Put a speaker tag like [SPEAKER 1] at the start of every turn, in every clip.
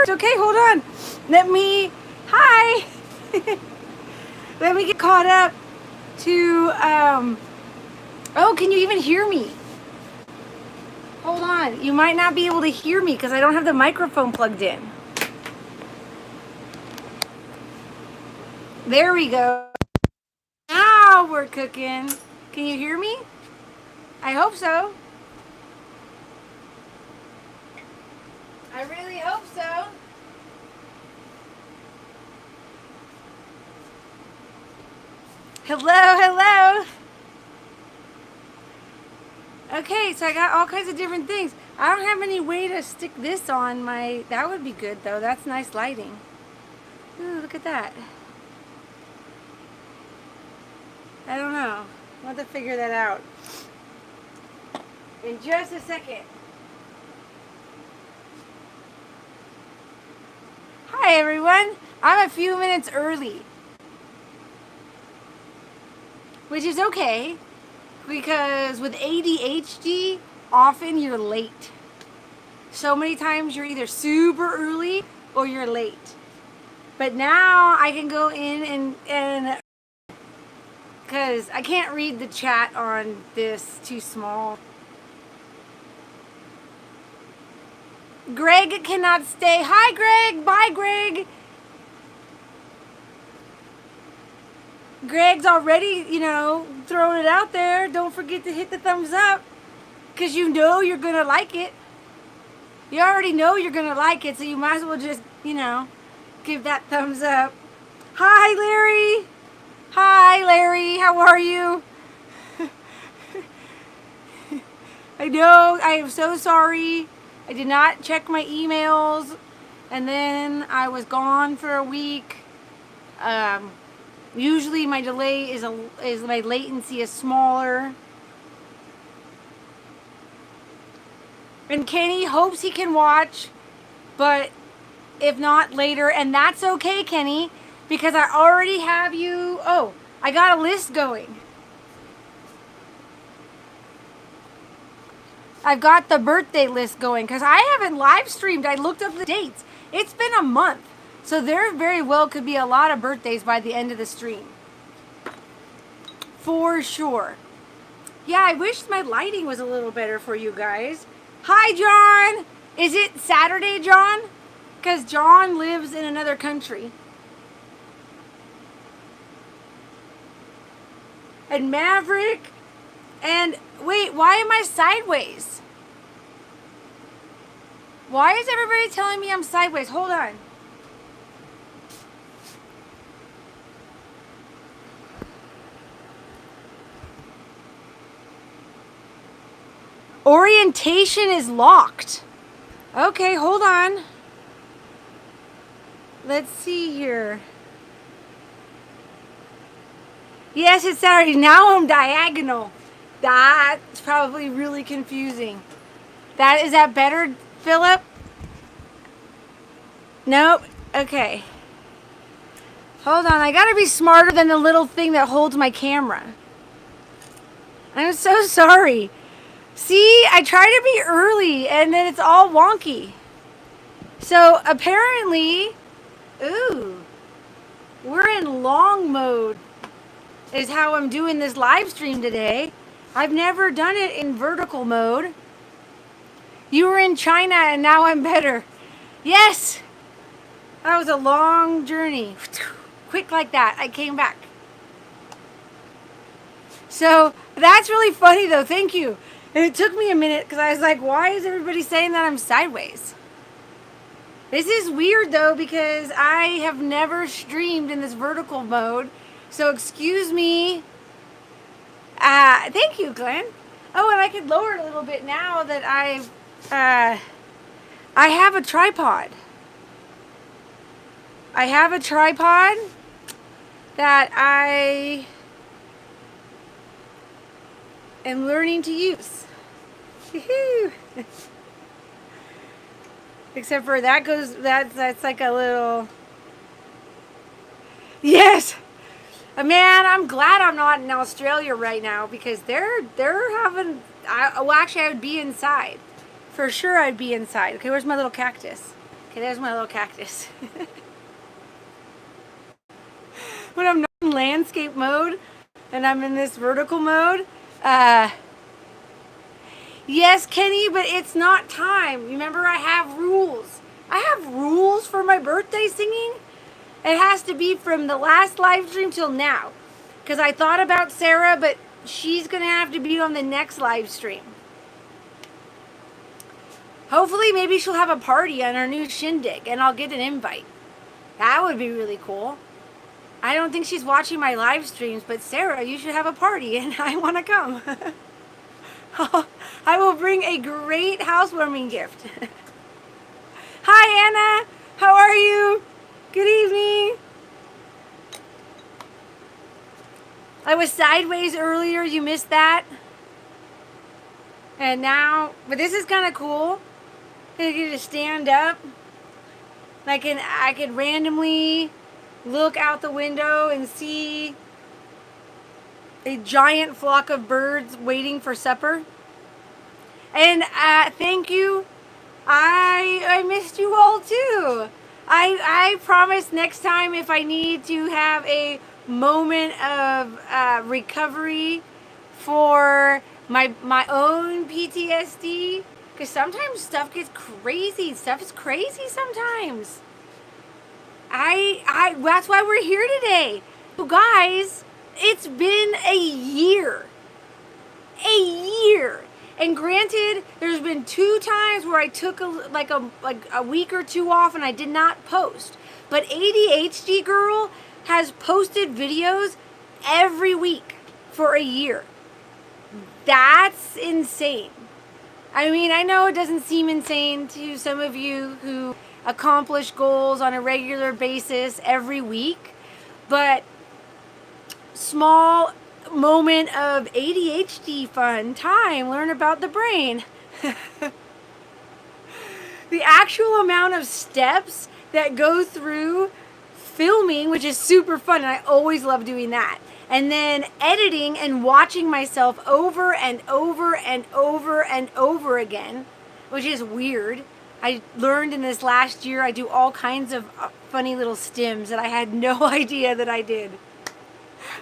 [SPEAKER 1] works. Okay, hold on. Hi. Let me get caught up to, oh, can you even hear me? Hold on. You might not be able to hear me because I don't have the microphone plugged in. There we go. Now we're cooking. Can you hear me? I hope so. I really hope so. Hello. Okay, so I got all kinds of different things. I don't have any way to stick this on my... That would be good, though. That's nice lighting. Ooh, look at that. I don't know. I'll have to figure that out in just a second. Hi, everyone. I'm a few minutes early, which is okay, because with ADHD, often you're late. So many times you're either super early or you're late. But now I can go in and because I can't read the chat on this, too small. Greg cannot stay. Hi, Greg. Bye, Greg. Greg's already, throwing it out there. Don't forget to hit the thumbs up because you know you're going to like it. You already know you're going to like it, so you might as well just, give that thumbs up. Hi, Larry. Hi, Larry. How are you? I know. I am so sorry. I did not check my emails, and then I was gone for a week. Usually my delay is my latency is smaller. And Kenny hopes he can watch, but if not later, and that's okay, Kenny, because I already have you. Oh, I got a list going. I've got the birthday list going because I haven't live streamed. I looked up the dates. It's been a month. So there very well could be a lot of birthdays by the end of the stream. For sure. Yeah, I wish my lighting was a little better for you guys. Hi, John. Is it Saturday, John? Because John lives in another country. And Maverick. And wait, why am I sideways? Why is everybody telling me I'm sideways? Hold on. Orientation is locked. Okay, hold on. Let's see here. Yes, it's Saturday. Now I'm diagonal. That's probably really confusing. Is that better, Philip? Nope. Okay. Hold on. I gotta be smarter than the little thing that holds my camera. I'm so sorry. See, I try to be early and then it's all wonky. So apparently, we're in long mode is how I'm doing this live stream today. I've never done it in vertical mode. You were in China and now I'm better. Yes, that was a long journey. Quick like that, I came back. So that's really funny though, thank you. And it took me a minute because I was like, why is everybody saying that I'm sideways? This is weird though because I have never streamed in this vertical mode. So excuse me. Thank you, Glenn. Oh, and I could lower it a little bit now that I have a tripod. I have a tripod that I am learning to use. Except for that's like a little... Yes! Man, I'm glad I'm not in Australia right now because they're having... Actually, I would be inside. For sure I'd be inside. Okay, where's my little cactus? Okay, there's my little cactus. When I'm not in landscape mode and I'm in this vertical mode, yes, Kenny, but it's not time. Remember, I have rules. I have rules for my birthday singing. It has to be from the last live stream till now. Because I thought about Sarah, but she's going to have to be on the next live stream. Hopefully, maybe she'll have a party on her new shindig and I'll get an invite. That would be really cool. I don't think she's watching my live streams, but Sarah, you should have a party and I want to come. I will bring a great housewarming gift. Hi, Anna. How are you? Good evening. I was sideways earlier. You missed that. And now, but this is kind of cool. I get to stand up. I can randomly look out the window and see a giant flock of birds waiting for supper. And thank you. I missed you all too. I promise next time if I need to have a moment of recovery for my own PTSD, because sometimes stuff gets crazy. Stuff is crazy sometimes. That's why we're here today. So guys, it's been a year. A year. And granted, there's been 2 times where I took a week or 2 off and I did not post. But ADHD Girl has posted videos every week for a year. That's insane. I mean, I know it doesn't seem insane to some of you who accomplish goals on a regular basis every week, but small moment of ADHD fun time, learn about the brain. The actual amount of steps that go through filming, which is super fun, and I always love doing that. And then editing and watching myself over and over and over and over again, which is weird. I learned in this last year I do all kinds of funny little stims that I had no idea that I did.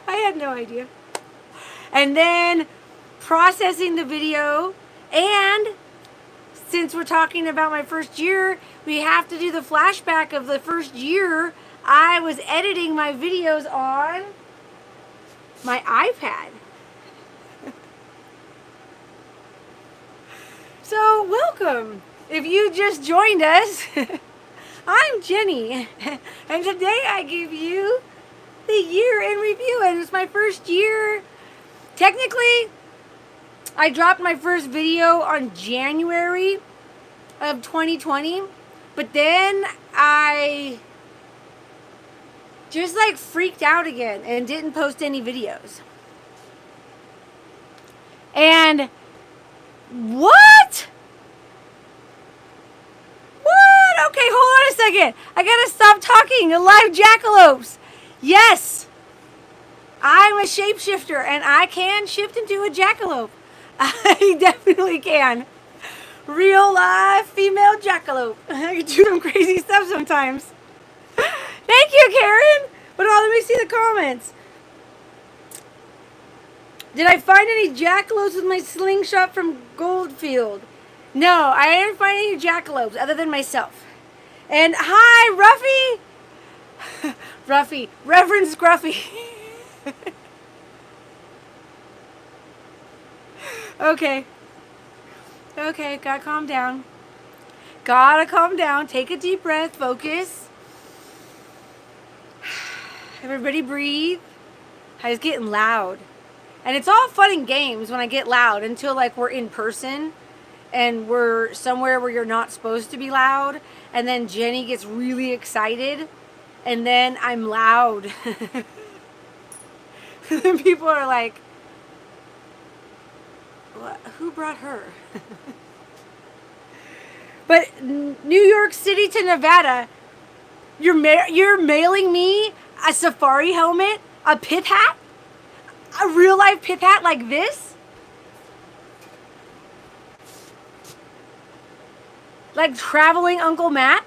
[SPEAKER 1] I had no idea. And then processing the video, and since we're talking about my first year, we have to do the flashback of the first year I was editing my videos on my iPad. So welcome. If you just joined us, I'm Jenny, and today I give you the year in review, and it's my first year. Technically, I dropped my first video on January of 2020, but then I just freaked out again and didn't post any videos. And what? What? Okay, hold on a second. I gotta stop talking. Alive jackalopes. Yes. I'm a shapeshifter and I can shift into a jackalope. I definitely can. Real life female jackalope. I can do some crazy stuff sometimes. Thank you, Karen. But let me see the comments. Did I find any jackalopes with my slingshot from Goldfield? No, I didn't find any jackalopes other than myself. And hi, Ruffy. Ruffy. Reverend Scruffy. Okay. Okay, gotta calm down. Gotta calm down. Take a deep breath. Focus. Everybody breathe. I was getting loud. And it's all fun and games when I get loud until we're in person and we're somewhere where you're not supposed to be loud. And then Jenny gets really excited and then I'm loud. And people are like, what? Who brought her? But New York City to Nevada, you're mailing me a safari helmet, a pith hat, a real life pith hat like this? Like traveling Uncle Matt?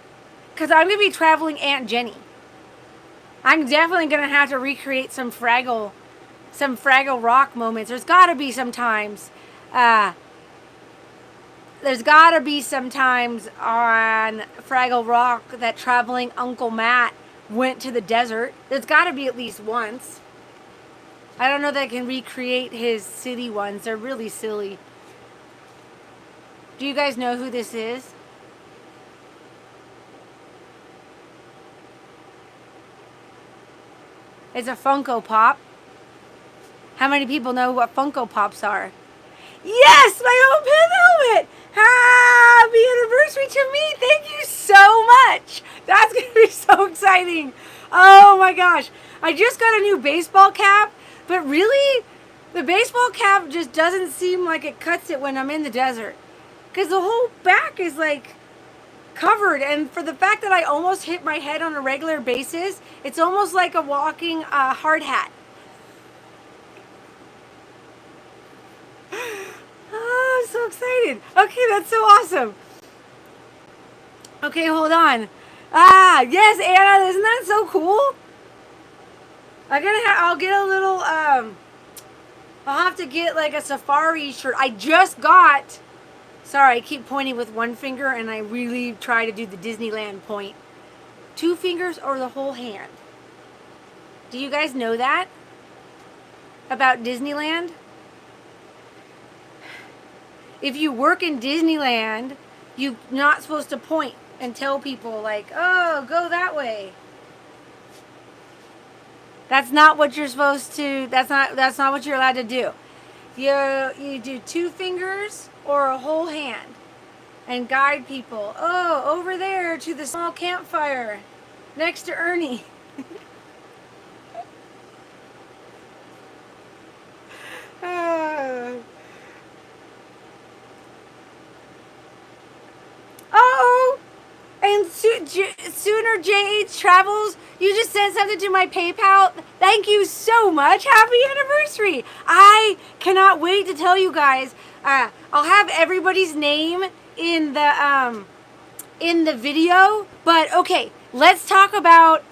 [SPEAKER 1] because I'm going to be traveling Aunt Jenny. I'm definitely going to have to recreate some Fraggle Rock moments. There's got to be sometimes. There's got to be sometimes on Fraggle Rock that traveling Uncle Matt went to the desert. There's got to be at least once. I don't know that I can recreate his city ones. They're really silly. Do you guys know who this is? It's a Funko Pop. How many people know what Funko Pops are? Yes, my own pin helmet! Happy anniversary to me! Thank you so much! That's going to be so exciting. Oh my gosh. I just got a new baseball cap, but really, the baseball cap just doesn't seem like it cuts it when I'm in the desert. Because the whole back is like covered, and for the fact that I almost hit my head on a regular basis, it's almost like a walking hard hat. Oh, I'm so excited. Okay, that's so awesome. Okay, hold on. Yes, Anna, isn't that so cool? I'll get a little, I'll have to get like a safari shirt. I just got, sorry, I keep pointing with one finger and I really try to do the Disneyland point. 2 fingers or the whole hand? Do you guys know that? About Disneyland? If you work in Disneyland, you're not supposed to point and tell people like, oh, go that way. That's not what you're supposed to, that's not what you're allowed to do. You do 2 fingers or a whole hand and guide people. Oh, over there to the small campfire next to Ernie. Oh, and Sooner JH Travels, you just sent something to my PayPal. Thank you so much. Happy anniversary. I cannot wait to tell you guys. I'll have everybody's name in the video. But okay, let's talk about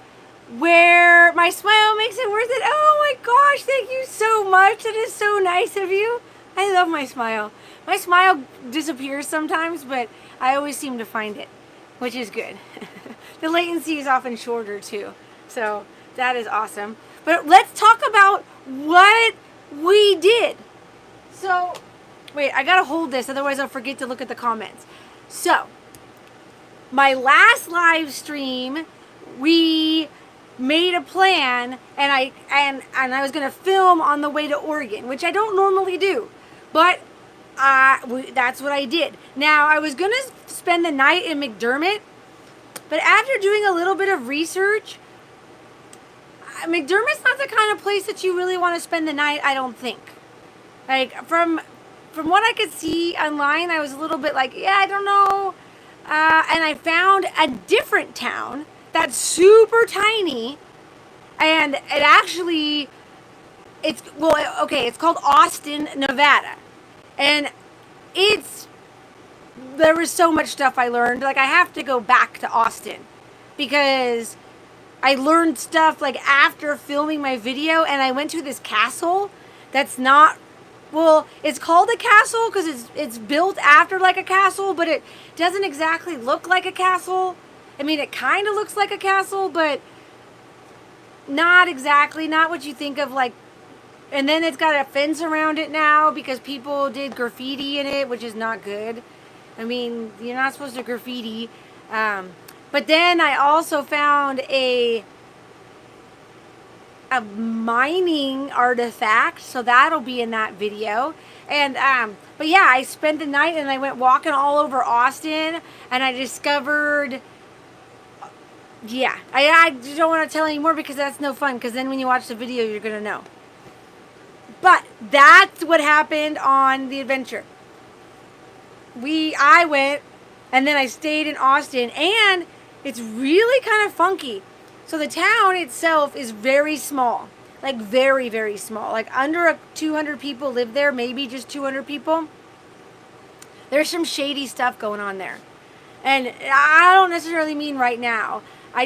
[SPEAKER 1] where my smile makes it worth it. Oh my gosh, thank you so much. That is so nice of you. I love my smile. My smile disappears sometimes, but I always seem to find it, which is good. The latency is often shorter too, so that is awesome. But let's talk about what we did. So, wait, I gotta hold this, otherwise I'll forget to look at the comments. So, my last live stream, we made a plan, and I was gonna film on the way to Oregon, which I don't normally do, but that's what I did. Now, I was gonna spend the night in McDermott, but after doing a little bit of research, McDermott's not the kind of place that you really want to spend the night, I don't think. Like, from what I could see online, I was a little bit like, yeah, I don't know. And I found a different town that's super tiny, and it's called Austin, Nevada. And there was so much stuff I learned. Like, I have to go back to Austin because I learned stuff like after filming my video, and I went to this castle that's not, well, it's called a castle because it's built after like a castle, but it doesn't exactly look like a castle. I mean, it kind of looks like a castle, but not exactly, not what you think of like. And then it's got a fence around it now because people did graffiti in it, which is not good. I mean, you're not supposed to graffiti. But then I also found a mining artifact, so that'll be in that video. And but yeah, I spent the night and I went walking all over Austin, and I discovered, yeah, I don't want to tell anymore because that's no fun, because then when you watch the video you're gonna know. But that's what happened on the adventure. I went, and then I stayed in Austin, and it's really kind of funky. So the town itself is very small, like very, very small. Like under 200 people live there, maybe just 200 people. There's some shady stuff going on there. And I don't necessarily mean right now. I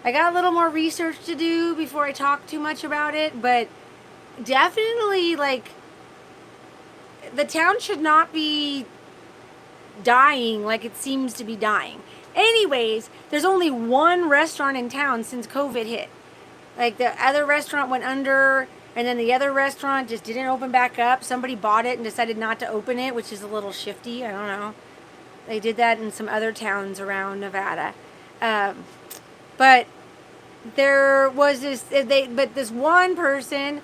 [SPEAKER 1] got a little more research to do before I talk too much about it, but definitely, like, the town should not be dying like it seems to be dying. Anyways, there's only one restaurant in town since COVID hit. Like, the other restaurant went under, and then the other restaurant just didn't open back up. Somebody bought it and decided not to open it, which is a little shifty. I don't know. They did that in some other towns around Nevada. But there was this one person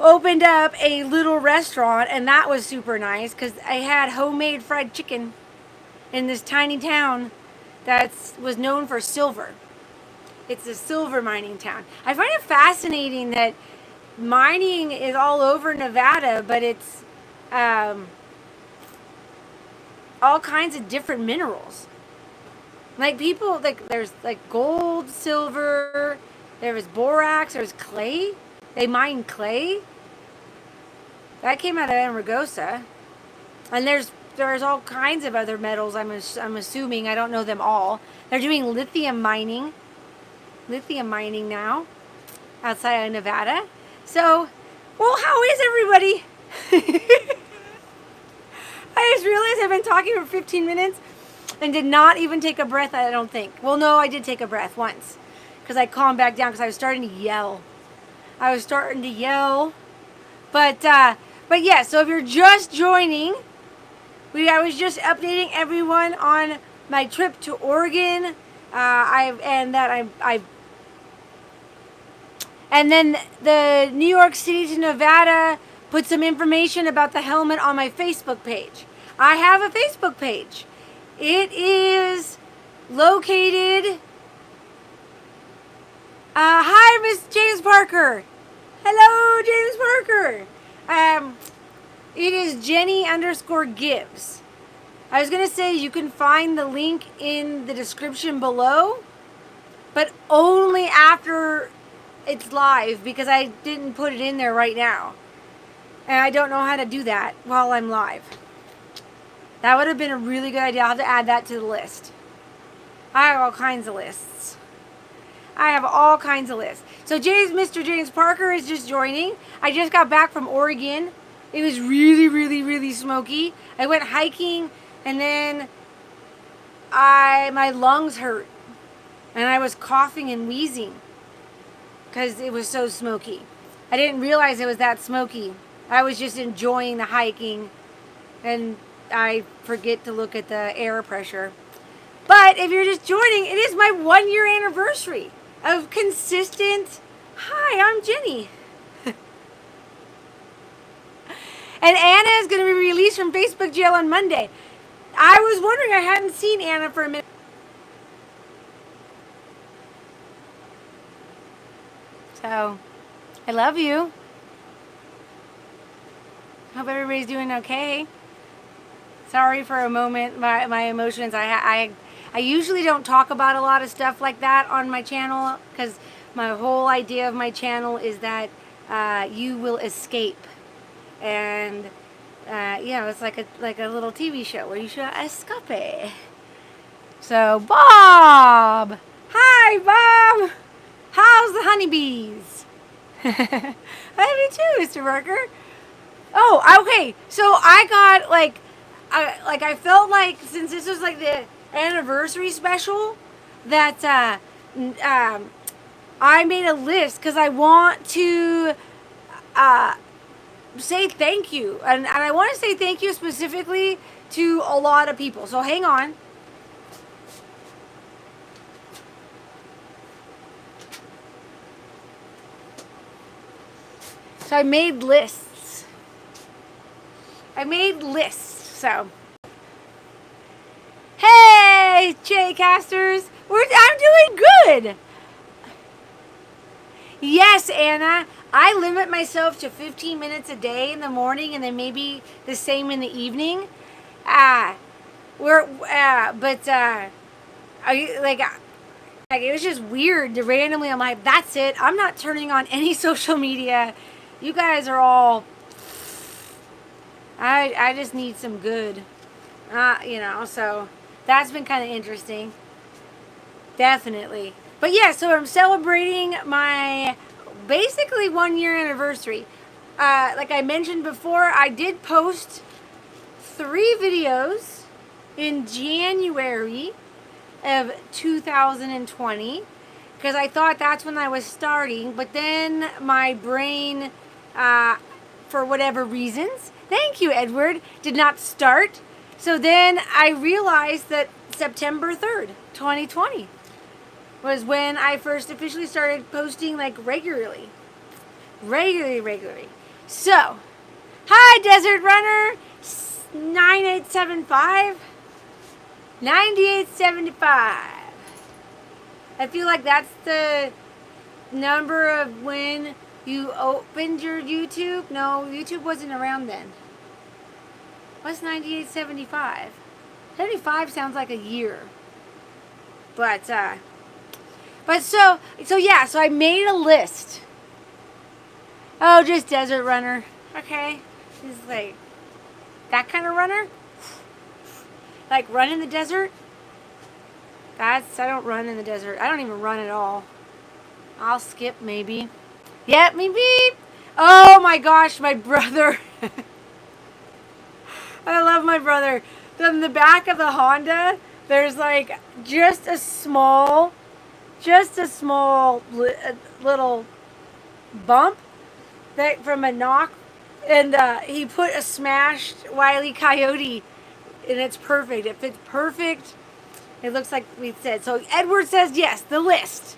[SPEAKER 1] opened up a little restaurant, and that was super nice because I had homemade fried chicken in this tiny town that was known for silver. It's a silver mining town. I find it fascinating that mining is all over Nevada, but it's all kinds of different minerals. Like, people, like, there's like gold, silver, there was borax, there's clay. They mine clay. That came out of Amargosa. And there's all kinds of other metals, I'm assuming. I don't know them all. They're doing lithium mining now outside of Nevada. So, well, how is everybody? I just realized I've been talking for 15 minutes and did not even take a breath, I don't think. Well, no, I did take a breath once because I calmed back down because I was starting to yell. But yeah, so if you're just joining, I was just updating everyone on my trip to Oregon. And then the New York City to Nevada put some information about the helmet on my Facebook page. I have a Facebook page. It is located. Hi, Miss James Parker. Hello, James Parker. It is Jenny_Gibbs. I was gonna say you can find the link in the description below, but only after it's live because I didn't put it in there right now. And I don't know how to do that while I'm live. That would have been a really good idea. I'll have to add that to the list. I have all kinds of lists. So Mr. James Parker is just joining. I just got back from Oregon. It was really, really, really smoky. I went hiking and then my lungs hurt. And I was coughing and wheezing because it was so smoky. I didn't realize it was that smoky. I was just enjoying the hiking and I forget to look at the air pressure. But if you're just joining, it is my 1-year anniversary of consistent. Hi, I'm Jenny. And Anna is going to be released from Facebook jail on Monday. I was wondering, I hadn't seen Anna for a minute. So, I love you. Hope everybody's doing okay. Sorry for a moment, my emotions. I usually don't talk about a lot of stuff like that on my channel because my whole idea of my channel is that you will escape, and it's like a little TV show where you should escape. So Bob, hi Bob, how's the honeybees? I do too, Mr. Parker. Oh, okay. So I got I felt like since this was like the anniversary special that I made a list because I want to say thank you, and I want to say thank you specifically to a lot of people. So hang on. So I made lists. So, hey, J-Casters, I'm doing good. Yes, Anna, I limit myself to 15 minutes a day in the morning, and then maybe the same in the evening. It was just weird to randomly. I'm like, that's it. I'm not turning on any social media. You guys are all. I just need some good. So that's been kind of interesting. Definitely. But yeah, so I'm celebrating my basically 1 year anniversary. Like I mentioned before, I did post 3 videos in January of 2020 because I thought that's when I was starting. But then my brain, for whatever reasons, thank you, Edward, did not start. So then I realized that September 3rd, 2020 was when I first officially started posting like regularly. Regularly. So, hi Desert Runner 9875 9875. I feel like that's the number of when you opened your YouTube. No, YouTube wasn't around then. What's 9875? 75 sounds like a year. But so yeah, so I made a list. Oh, just Desert Runner. Okay. Just like that kind of runner? Like run in the desert? I don't run in the desert. I don't even run at all. I'll skip maybe. Yep, maybe. Oh my gosh, my brother. I love my brother. In the back of the Honda, there's like just a small little bump that from a knock, and he put a smashed Wile E. Coyote, and it's perfect. It fits perfect. It looks like we said. So Edward says yes, the list.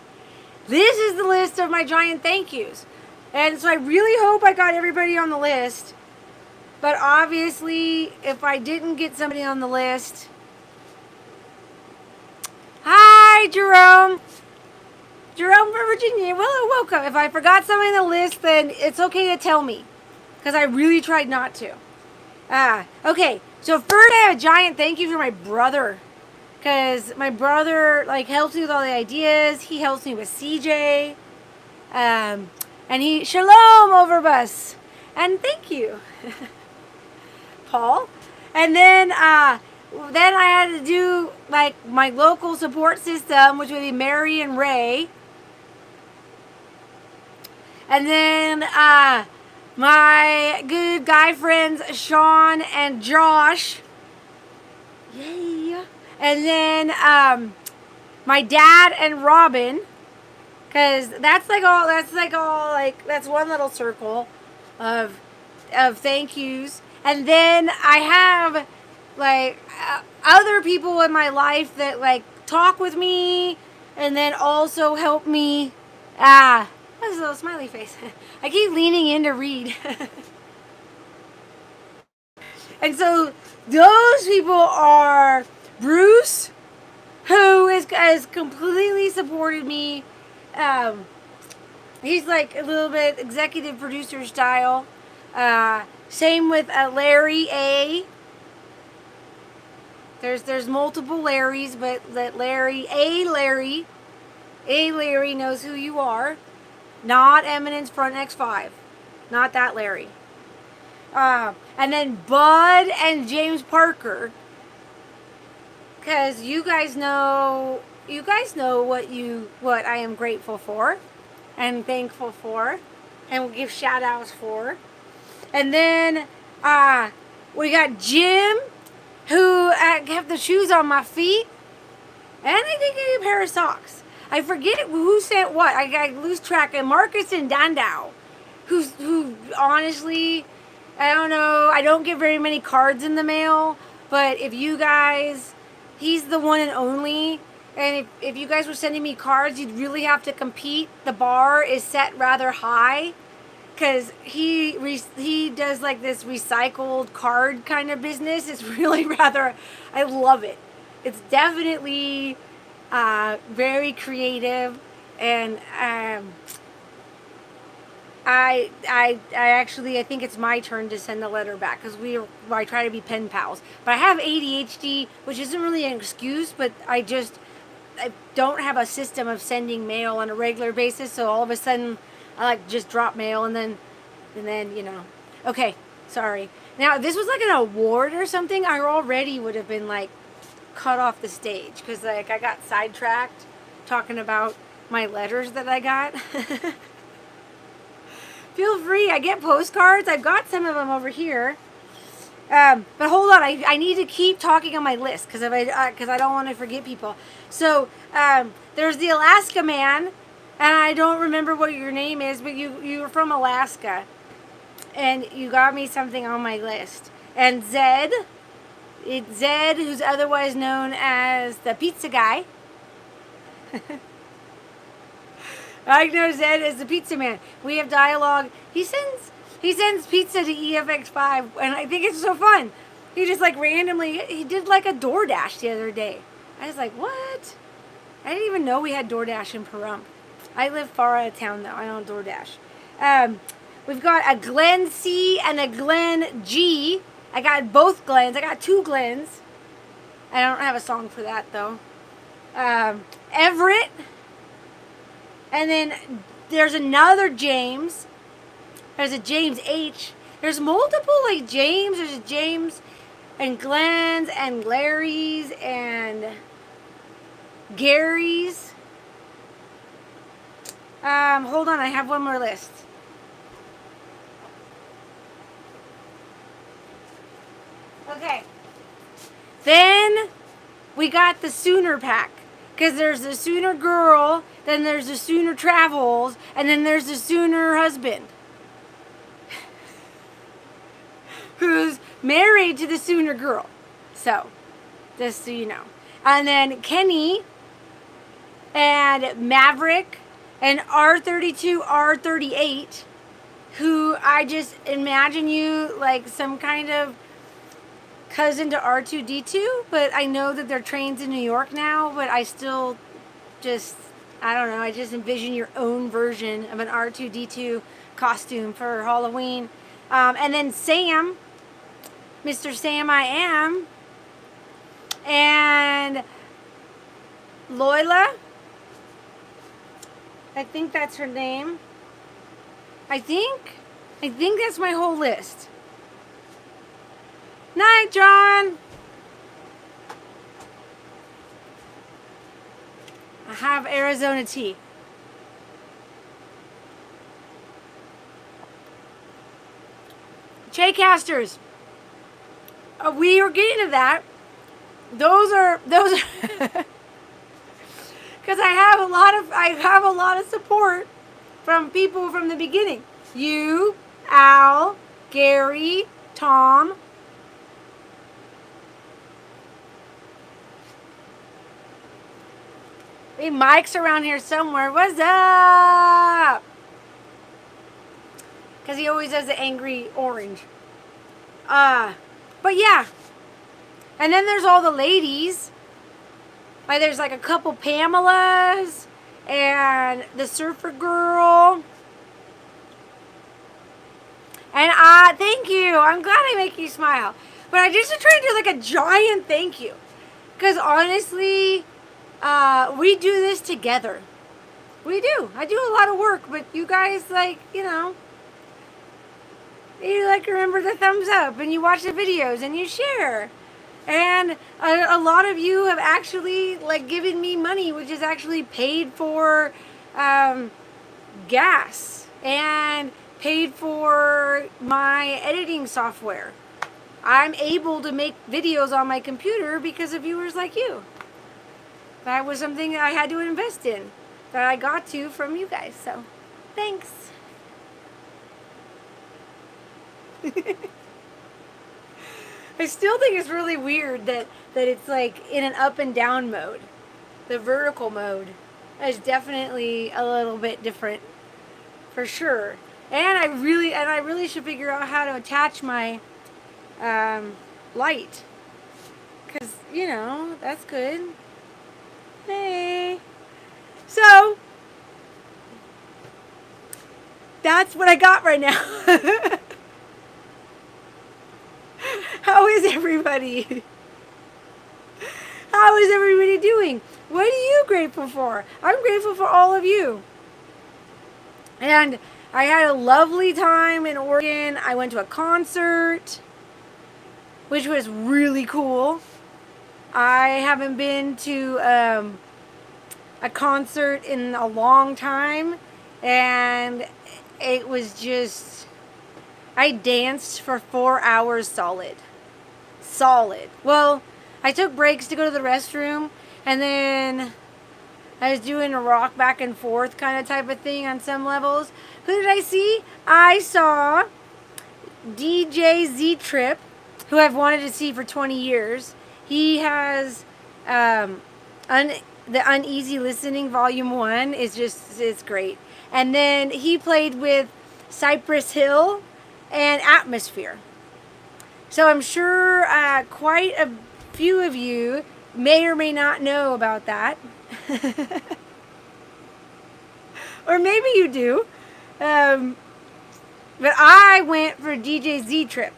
[SPEAKER 1] This is the list of my giant thank yous. And so I really hope I got everybody on the list. But obviously, if I didn't get somebody on the list... Hi, Jerome. Jerome from Virginia. Well, welcome. If I forgot somebody on the list, then it's okay to tell me. Because I really tried not to. Okay. So first I have a giant thank you for my brother. Because my brother helps me with all the ideas. He helps me with CJ. And he... Shalom, Overbus. And thank you. Paul. And then I had to do my local support system, which would be Mary and Ray. And then my good guy friends Sean and Josh. Yay. And then my dad and Robin, because that's one little circle of thank yous. And then I have other people in my life that talk with me and then also help me. That's a little smiley face. I keep leaning in to read. And so those people are Bruce, who has completely supported me. He's a little bit executive producer style. Same with Larry A. There's multiple Larrys, but Larry knows who you are. Not Eminence Front X5. Not that Larry. And then Bud and James Parker. Because you guys know what I am grateful for and thankful for and will give shout outs for. And then we got Jim, who kept the shoes on my feet, and I think I need a pair of socks. I forget who sent what. I lose track. And Marcus and Dandau, who honestly, I don't know. I don't get very many cards in the mail, but if you guys, he's the one and only. And if you guys were sending me cards, you'd really have to compete. The bar is set rather high. Because he does this recycled card kind of business. It's really rather, I love it. It's definitely very creative, and I think it's my turn to send the letter back because I try to be pen pals. But I have ADHD, which isn't really an excuse, but I don't have a system of sending mail on a regular basis. So all of a sudden, I just drop mail and then okay, sorry. Now, if this was like an award or something, I already would have been like cut off the stage because like I got sidetracked talking about my letters that I got. Feel free. I get postcards. I've got some of them over here. But hold on. I need to keep talking on my list because I don't want to forget people. So there's the Alaska man, and I don't remember what your name is, but you were from Alaska. And you got me something on my list. And Zed, it's Zed, who's otherwise known as the pizza guy. I know Zed as the pizza man. We have dialogue. He sends pizza to EFX5, and I think it's so fun. He just like randomly, he did like a DoorDash the other day. I was like, what? I didn't even know we had DoorDash in Pahrump. I live far out of town though. I don't DoorDash. We've got a Glenn C and a Glenn G. I got both Glens. I got two Glens. I don't have a song for that though. Everett. And then there's another James. There's a James H. There's multiple like James. There's a James and Glenn's and Larry's and Gary's. Hold on. I have one more list. Okay. Then we got the Sooner pack. Because there's the Sooner girl, then there's the Sooner travels, and then there's the Sooner husband. Who's married to the Sooner girl. So, just so you know. And then Kenny and Maverick and R32, R38, who I just imagine you like some kind of cousin to R2D2, but I know that they're trains in New York now, but I still just, I don't know, I just envision your own version of an R2D2 costume for Halloween. And then Sam, Mr. Sam I Am, and Loila, I think that's her name. I think that's my whole list. Night, John. I have Arizona tea. Chaycasters. We are getting to that. Those are because I have a lot of support from people from the beginning. You, Al, Gary, Tom. Hey, Mike's around here somewhere. What's up? Because he always has the angry orange. But yeah. And then there's all the ladies. Like there's like a couple Pamelas and the surfer girl. And thank you. I'm glad I make you smile. But I just try to do like a giant thank you. Because honestly, we do this together. We do. I do a lot of work, but you guys like, you like remember the thumbs up and you watch the videos and you share. And a lot of you have actually like given me money, which is actually paid for gas and paid for my editing software. I'm able to make videos on my computer because of viewers like you. That was something that I had to invest in that I got to from you guys. So, thanks. I still think it's really weird that it's like in an up and down mode. The vertical mode is definitely a little bit different for sure. And I really should figure out how to attach my light. Cause that's good. Hey. So that's what I got right now. How is everybody? How is everybody doing? What are you grateful for? I'm grateful for all of you. And I had a lovely time in Oregon. I went to a concert. which was really cool. I haven't been to a concert in a long time, and it was just, I danced for 4 hours solid. Well, I took breaks to go to the restroom, and then I was doing a rock back and forth kind of type of thing on some levels. Who did I see? I saw DJ Z-Trip, who I've wanted to see for 20 years. He has the Uneasy Listening Volume 1 is just, it's great. And then he played with Cypress Hill and Atmosphere. So I'm sure quite a few of you may or may not know about that. Or maybe you do. But I went for DJ Z-Trip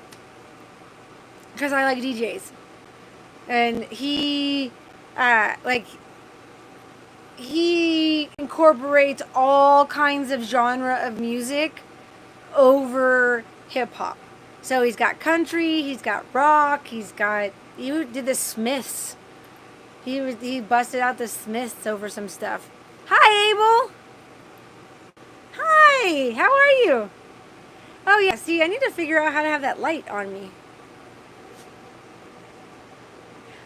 [SPEAKER 1] because I like DJs. And he incorporates all kinds of genre of music over hip hop. So he's got country, he's got rock, he did the Smiths. He busted out the Smiths over some stuff. Hi, Abel. Hi, how are you? Oh yeah, see, I need to figure out how to have that light on me.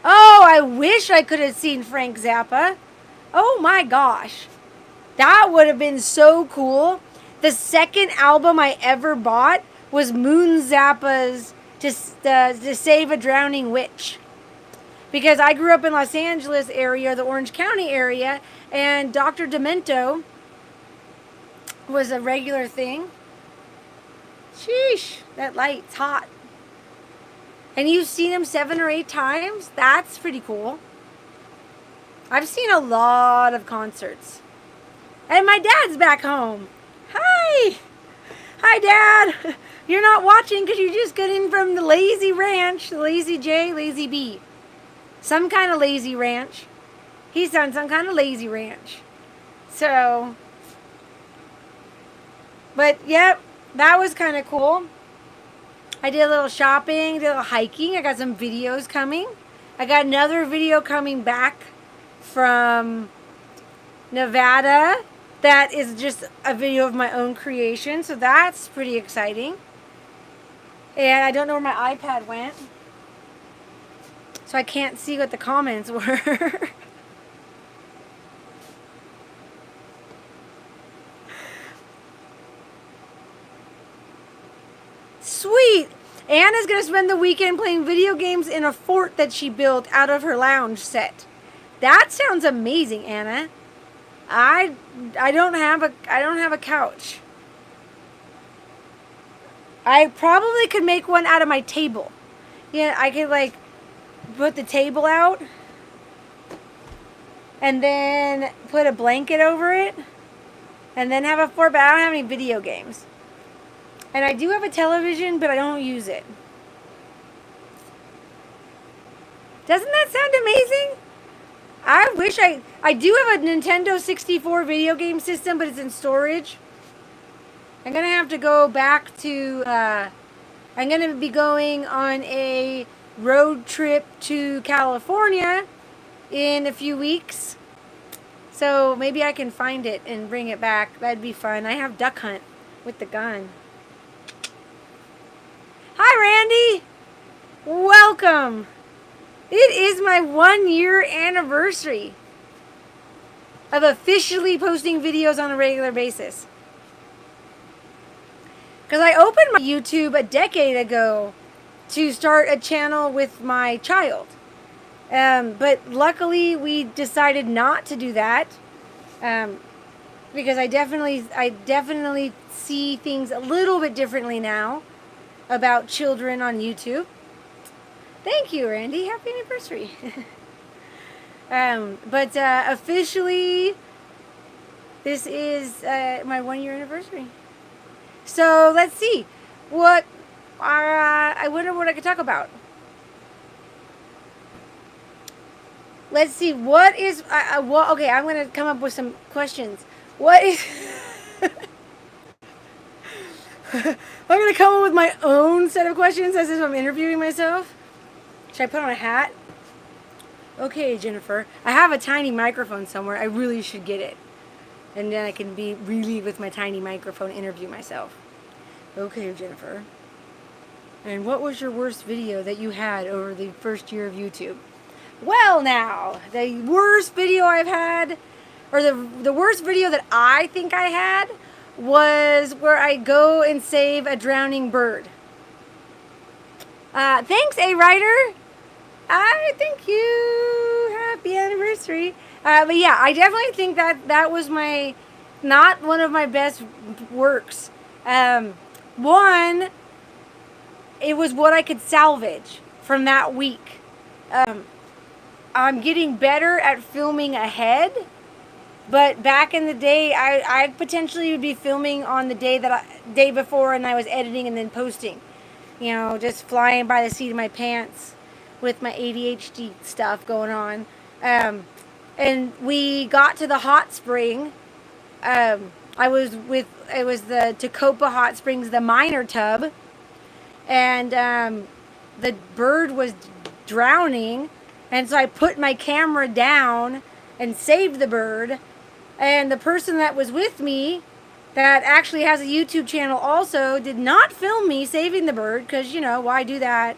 [SPEAKER 1] Oh, I wish I could have seen Frank Zappa. Oh my gosh. That would have been so cool. The second album I ever bought was Moon Zappa's To Save a Drowning Witch. Because I grew up in Los Angeles area, the Orange County area, and Dr. Demento was a regular thing. Sheesh, that light's hot. And you've seen him 7 or 8 times? That's pretty cool. I've seen a lot of concerts. And my dad's back home. Hi! Hi, Dad! You're not watching because you're just getting from the Lazy Ranch, the Lazy J, Lazy B. Some kind of lazy ranch. He's on some kind of lazy ranch. So, but yep, that was kind of cool. I did a little shopping, did a little hiking. I got some videos coming. I got another video coming back from Nevada that is just a video of my own creation. So that's pretty exciting. And I don't know where my iPad went. So I can't see what the comments were. Sweet! Anna's going to spend the weekend playing video games in a fort that she built out of her lounge set. That sounds amazing, Anna. I don't have a couch. I probably could make one out of my table. Yeah, I could like put the table out and then put a blanket over it and then have a fort, but I don't have any video games. And I do have a television, but I don't use it. Doesn't that sound amazing? I wish I do have a Nintendo 64 video game system, but it's in storage. I'm going to have to go back to, I'm going to be going on a road trip to California in a few weeks. So maybe I can find it and bring it back. That'd be fun. I have Duck Hunt with the gun. Hi, Randy. Welcome. It is my 1-year anniversary of officially posting videos on a regular basis. Because I opened my YouTube a decade ago to start a channel with my child. But luckily we decided not to do that. Because I definitely see things a little bit differently now about children on YouTube. Thank you, Randy. Happy anniversary. But officially, this is my 1-year anniversary. So let's see. I wonder what I could talk about. Let's see. What is... okay, I'm going to come up with some questions. What is... I'm going to come up with my own set of questions as if I'm interviewing myself. Should I put on a hat? Okay, Jennifer. I have a tiny microphone somewhere. I really should get it. And then I can be really with my tiny microphone interview myself. Okay, Jennifer. And what was your worst video that you had over the first year of YouTube? Well, now, the worst video I've had, or the worst video that I think I had, was where I go and save a drowning bird. Thanks, A-Writer. Thank you. Happy anniversary. But yeah, I definitely think that was not one of my best works. One, it was what I could salvage from that week. I'm getting better at filming ahead, but back in the day, I potentially would be filming on the day before, and I was editing and then posting. You know, just flying by the seat of my pants with my ADHD stuff going on. And we got to the hot spring. It was the Tacoma Hot Springs, the minor tub. And the bird was drowning. And so I put my camera down and saved the bird. And the person that was with me, that actually has a YouTube channel also, did not film me saving the bird, because, you know, why do that?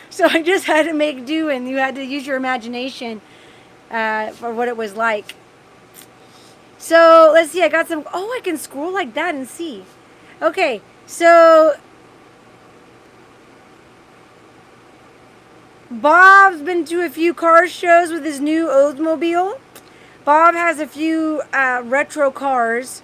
[SPEAKER 1] So I just had to make do, and you had to use your imagination for what it was like. So let's see, I got some, I can scroll like that and see. Okay, so Bob's been to a few car shows with his new Oldsmobile. Bob has a few retro cars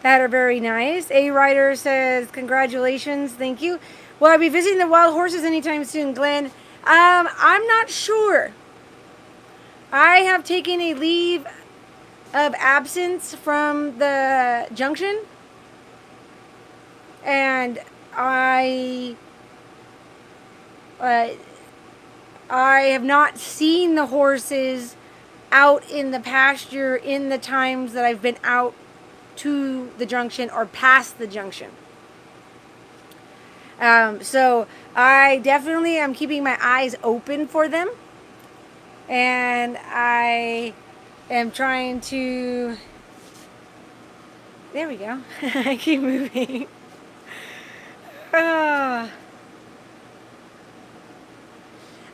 [SPEAKER 1] that are very nice. A-Writer says, congratulations, thank you. Will I be visiting the wild horses anytime soon, Glenn? I'm not sure. I have taken a leave of absence from the junction. And I have not seen the horses out in the pasture in the times that I've been out to the junction or past the junction. So I definitely am keeping my eyes open for them, and I am trying to, there we go. I keep moving.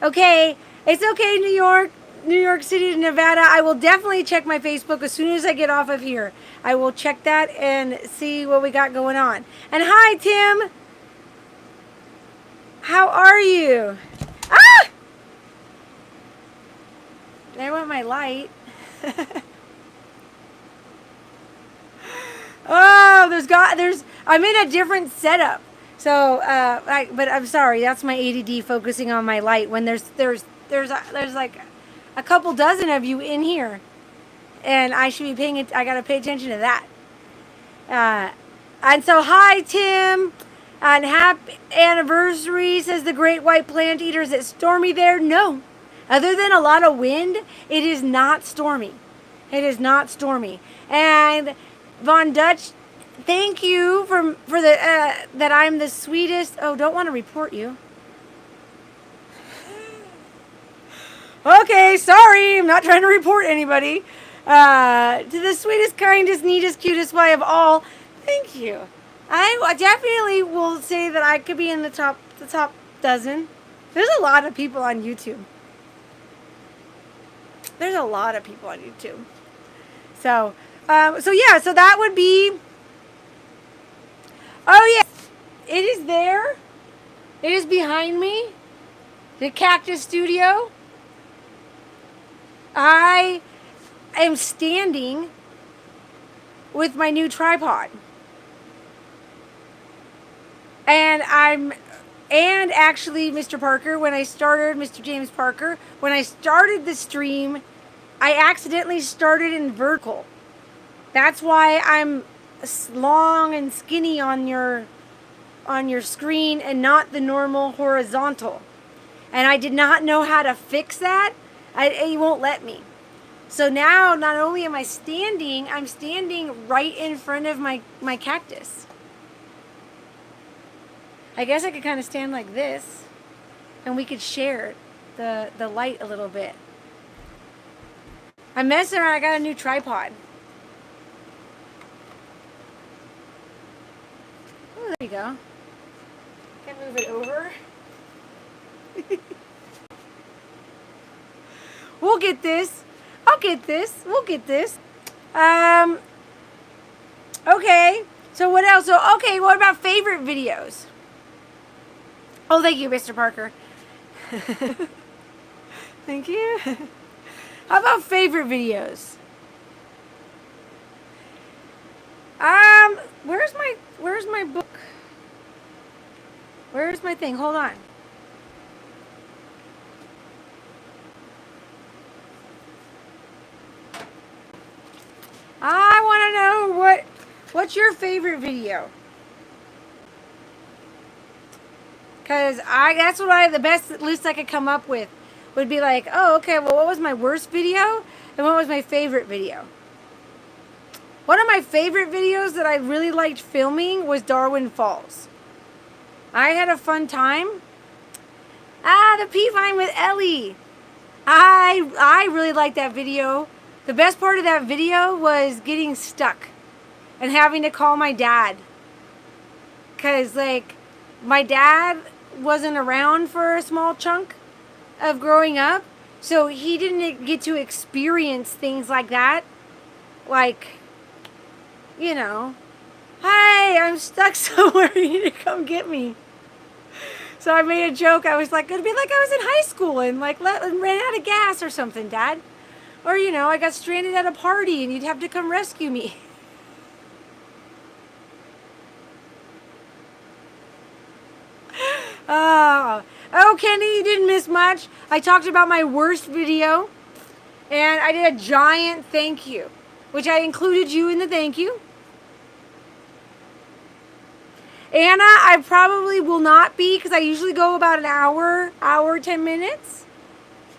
[SPEAKER 1] Okay, it's okay, New York City to Nevada. I will definitely check my Facebook as soon as I get off of here. I will check that and see what we got going on. And hi, Tim. How are you? Ah! There went my light. I'm in a different setup. So, but I'm sorry. That's my ADD focusing on my light when there's like a couple dozen of you in here, and I should be paying it. I gotta pay attention to that. And so, hi, Tim. And happy anniversary, says the Great White Plant Eater. Is it stormy there? No. Other than a lot of wind, it is not stormy. It is not stormy. And Von Dutch, thank you for the that I'm the sweetest. Oh, don't want to report you. Okay, sorry. I'm not trying to report anybody. To the sweetest, kindest, neatest, cutest way of all. Thank you. I definitely will say that I could be in the top dozen. There's a lot of people on YouTube. There's a lot of people on YouTube. So yeah, so that would be. Oh yes, it is there. It is behind me. The Cactus Studio. I am standing with my new tripod. And actually, Mr. Parker, Mr. James Parker, when I started the stream, I accidentally started in vertical. That's why I'm long and skinny on your screen and not the normal horizontal. And I did not know how to fix that. It won't let me. So now, not only am I standing, I'm standing right in front of my cactus. I guess I could kind of stand like this. and we could share the light a little bit. I'm messing around. I got a new tripod. Oh, there you go. Can I move it over? We'll get this. I'll get this. We'll get this. Okay. So what else? So, okay, what about favorite videos? Oh, thank you, Mr. Parker. Thank you. How about favorite videos? Where's my book? Where's my thing? Hold on. I want to know what's your favorite video? Because that's the best list I could come up with would be like, oh, okay, well, what was my worst video and what was my favorite video? One of my favorite videos that I really liked filming was Darwin Falls. I had a fun time. The pea vine with Ellie. I really liked that video. The best part of that video was getting stuck and having to call my dad. Because, like, my dad wasn't around for a small chunk of growing up. So he didn't get to experience things like that. Like, you know, hey, I'm stuck somewhere. You need to come get me. So I made a joke. I was like, it'd be like I was in high school and like ran out of gas or something, Dad. Or, you know, I got stranded at a party and you'd have to come rescue me. Oh, Kenny, you didn't miss much. I talked about my worst video. And I did a giant thank you, which I included you in the thank you. Anna, I probably will not be because I usually go about an hour, 10 minutes.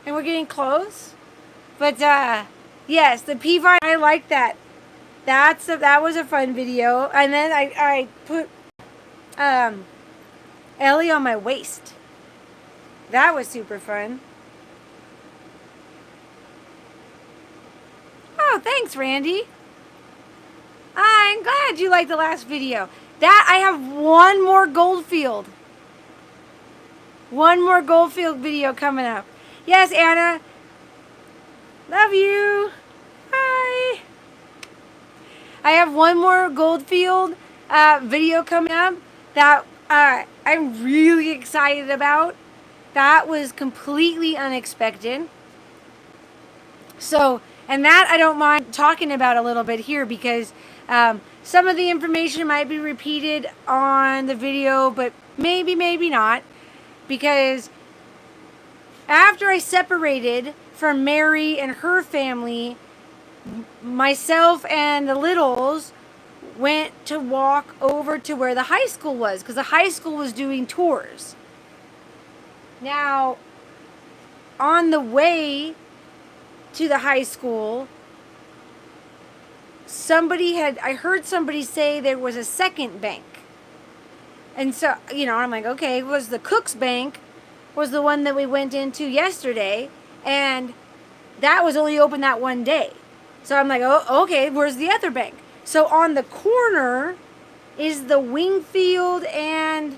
[SPEAKER 1] And we're getting close. But, yes, the pea vine, I like that. That was a fun video. And then I put Ellie on my waist. That was super fun. Oh, thanks, Randy. I'm glad you liked the last video. I have one more Goldfield. One more Goldfield video coming up. Yes, Anna. Love you. Bye. I have one more Goldfield video coming up that I'm really excited about. That was completely unexpected. So, and that I don't mind talking about a little bit here because some of the information might be repeated on the video, but maybe not. Because after I separated from Mary and her family, myself and the littles went to walk over to where the high school was because the high school was doing tours. Now, on the way to the high school, I heard somebody say there was a second bank. And so, you know, I'm like, okay, it was the Cook's Bank was the one that we went into yesterday, and that was only open that one day. So I'm like, oh, okay, where's the other bank? So on the corner is the Wingfield and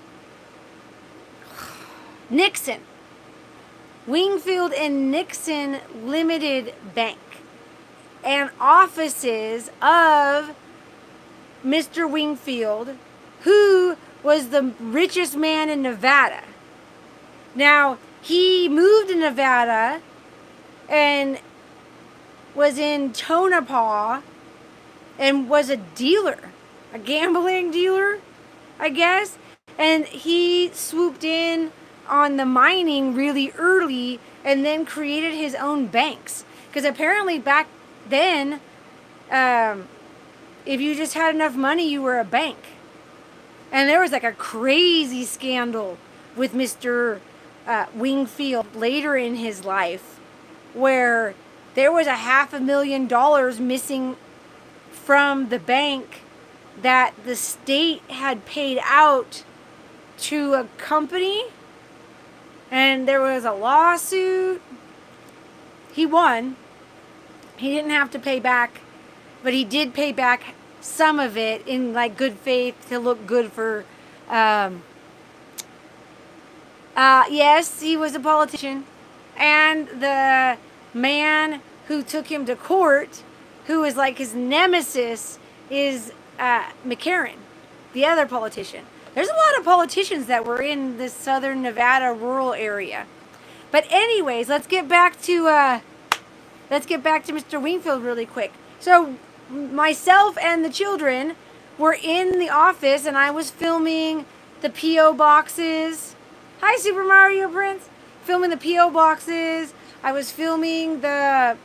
[SPEAKER 1] Nixon. Wingfield and Nixon Limited Bank. And offices of Mr. Wingfield, who was the richest man in Nevada. Now, he moved to Nevada and was in Tonopah and was a dealer, a gambling dealer, I guess. And he swooped in on the mining really early and then created his own banks. Because apparently back then, if you just had enough money, you were a bank. And there was like a crazy scandal with Mr. Wingfield later in his life where there was $500,000 missing from the bank that the state had paid out to a company. And there was a lawsuit. He won. He didn't have to pay back, but he did pay back some of it in like good faith to look good for, yes, he was a politician. And the man who took him to court, who is like his nemesis, is McCarran, the other politician. There's a lot of politicians that were in this southern Nevada rural area. But anyways, let's get back to Mr. Wingfield really quick. So myself and the children were in the office, and I was filming the P.O. boxes. Hi, Super Mario Prince. Filming the P.O. boxes. I was filming the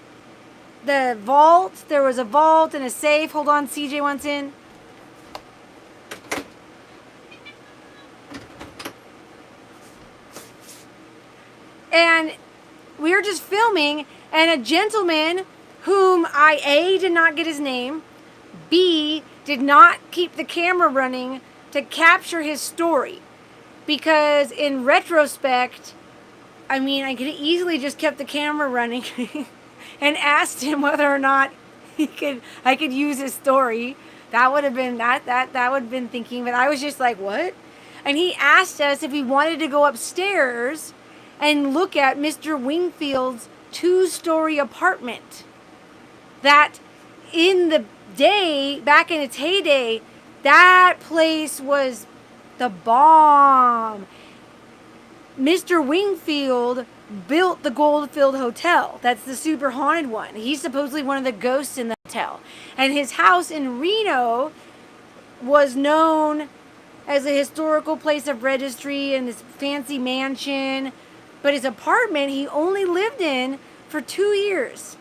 [SPEAKER 1] vault. There was a vault and a safe. Hold on, CJ wants in. And we were just filming, and a gentleman whom I, A, did not get his name, B, did not keep the camera running to capture his story. Because in retrospect, I mean, I could have easily just kept the camera running and asked him whether or not I could use his story. That would have been that would have been thinking, but I was just like, what? And he asked us if we wanted to go upstairs and look at Mr. Wingfield's 2-story apartment. That in the day, back in its heyday, that place was the bomb. Mr. Wingfield built the Goldfield Hotel. That's the super haunted one. He's supposedly one of the ghosts in the hotel. And his house in Reno was known as a historical place of registry and this fancy mansion. But his apartment, he only lived in for 2 years.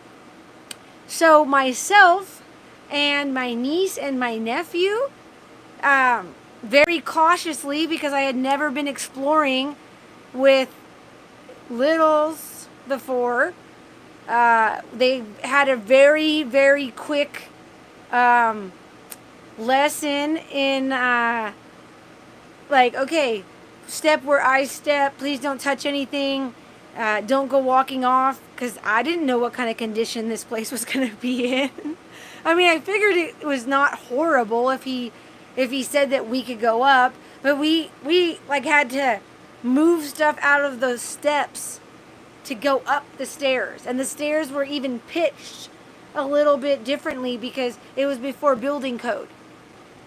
[SPEAKER 1] So myself and my niece and my nephew, very cautiously, because I had never been exploring with littles before, they had a very, very quick lesson in like, okay, step where I step, please don't touch anything, don't go walking off, because I didn't know what kind of condition this place was going to be in. I mean, I figured it was not horrible if he said that we could go up, but we like had to move stuff out of those steps to go up the stairs, and the stairs were even pitched a little bit differently because it was before building code,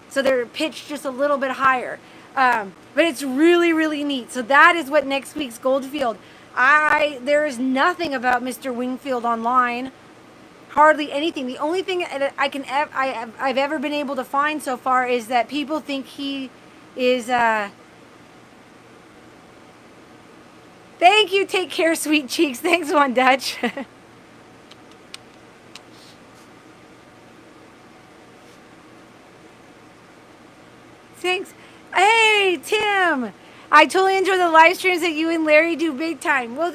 [SPEAKER 1] so they're pitched just a little bit higher. But it's really, really neat. So that is what next week's Goldfield. There is nothing about Mr. Wingfield online. Hardly anything. The only thing that I've ever been able to find so far is that people think he is. Thank you. Take care, sweet cheeks. Thanks, One Dutch. Thanks. Hey, Tim. I totally enjoy the live streams that you and Larry do big time. Well,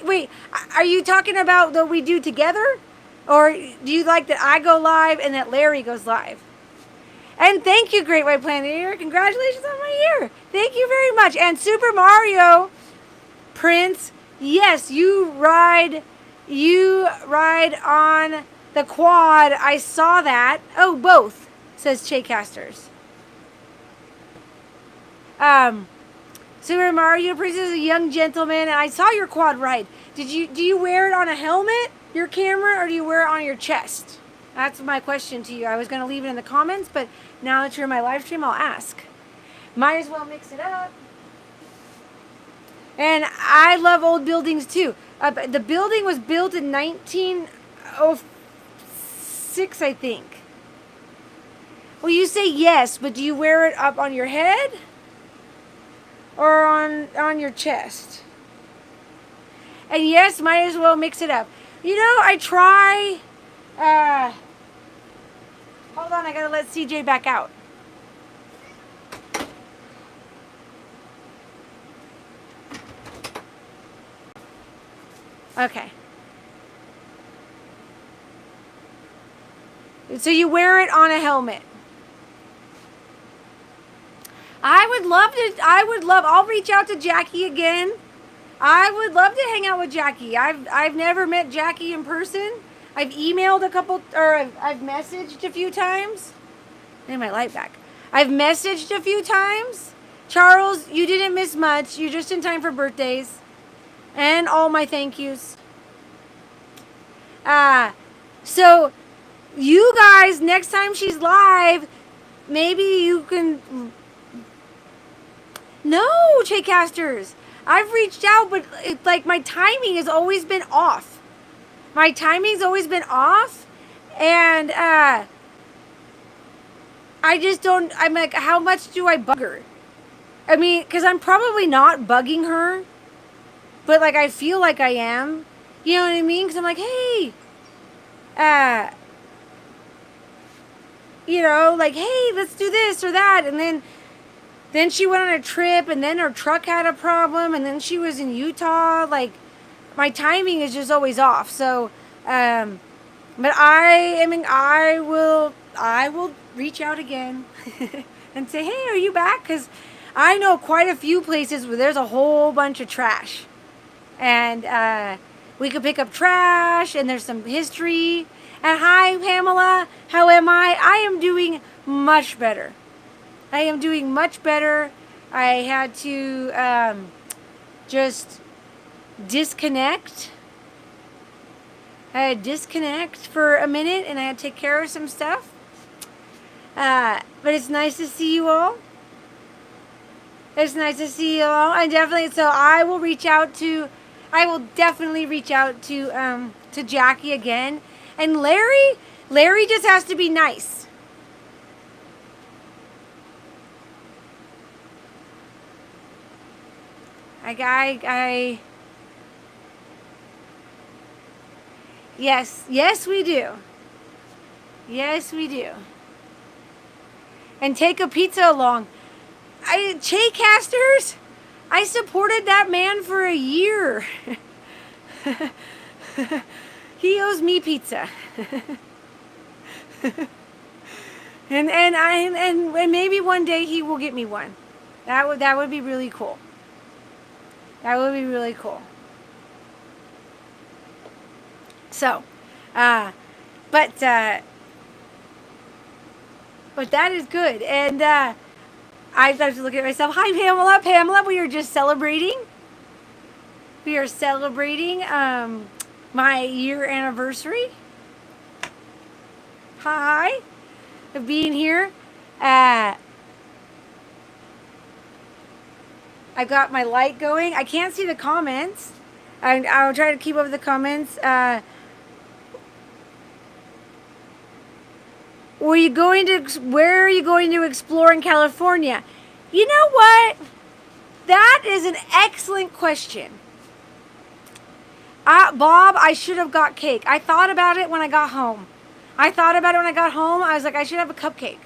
[SPEAKER 1] wait, are you talking about that we do together? Or do you like that I go live and that Larry goes live? And thank you, Great White Planeteer. Congratulations on my year. Thank you very much. And Super Mario Prince, yes, you ride on the quad. I saw that. Oh, both, says Chaycasters. Super Mario Prince is a young gentleman, and I saw your quad ride. Do you wear it on a helmet, your camera, or do you wear it on your chest? That's my question to you. I was going to leave it in the comments, but now that you're in my live stream, I'll ask. Might as well mix it up. And I love old buildings too. The building was built in 1906, I think. Well, you say yes, but do you wear it up on your head? Or on your chest? And yes, might as well mix it up. You know, I try. Hold on, I gotta let CJ back out. Okay. So you wear it on a helmet. I'll reach out to Jackie again I would love to hang out with Jackie. I've never met Jackie in person. I've emailed a couple, or I've messaged a few times. I need my light back. I've messaged a few times. Charles, you didn't miss much. You're just in time for birthdays. And all my thank yous. So you guys, next time she's live, maybe you can... No, Chaycasters. I've reached out, but like my timing has always been off. My timing's always been off. And I just don't... I'm like, how much do I bug her? I mean, because I'm probably not bugging her. But like, I feel like I am. You know what I mean? Because I'm like, hey... you know, like, hey, let's do this or that. And then she went on a trip, and then her truck had a problem, and then she was in Utah. Like, my timing is just always off. So, but I will reach out again and say, hey, are you back? Because I know quite a few places where there's a whole bunch of trash. And we could pick up trash, and there's some history. And hi, Pamela, how am I? I am doing much better. I am doing much better. I had to just disconnect. I had to disconnect for a minute, and I had to take care of some stuff. But it's nice to see you all. It's nice to see you all. And definitely, so I will definitely reach out to Jackie again. And Larry just has to be nice. Yes, we do. Yes, we do. And take a pizza along. Chaycasters, I supported that man for a year. He owes me pizza. and maybe one day he will get me one. That would be really cool. That would be really cool. So, but that is good. And I have to look at myself. Hi, Pamela. Pamela, we are just celebrating. We are celebrating my year anniversary. Hi, of being here. I've got my light going. I can't see the comments. I'll try to keep up with the comments. Where are you going to explore in California? You know what? That is an excellent question. Bob, I should have got cake. I thought about it when I got home. I was like, I should have a cupcake.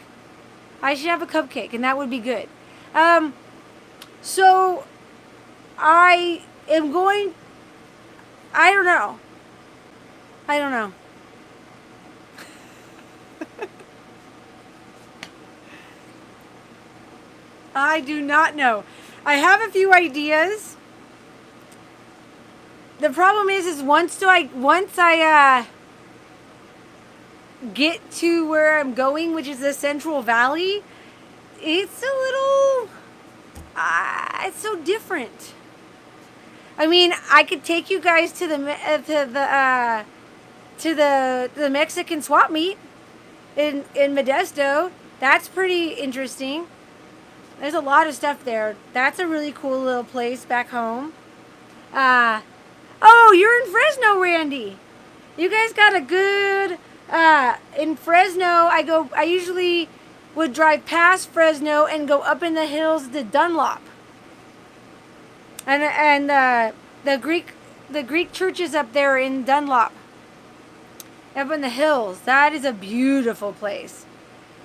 [SPEAKER 1] And that would be good. So, I am going... I don't know. I do not know. I have a few ideas. The problem is once I get to where I'm going, which is the Central Valley, it's a little, it's so different. I mean, I could take you guys to the Mexican swap meet in Modesto. That's pretty interesting. There's a lot of stuff there. That's a really cool little place back home. Oh, you're in Fresno, Randy. You guys got a good, in Fresno, I usually would drive past Fresno and go up in the hills to Dunlop. And the Greek churches up there in Dunlop. Up in the hills. That is a beautiful place.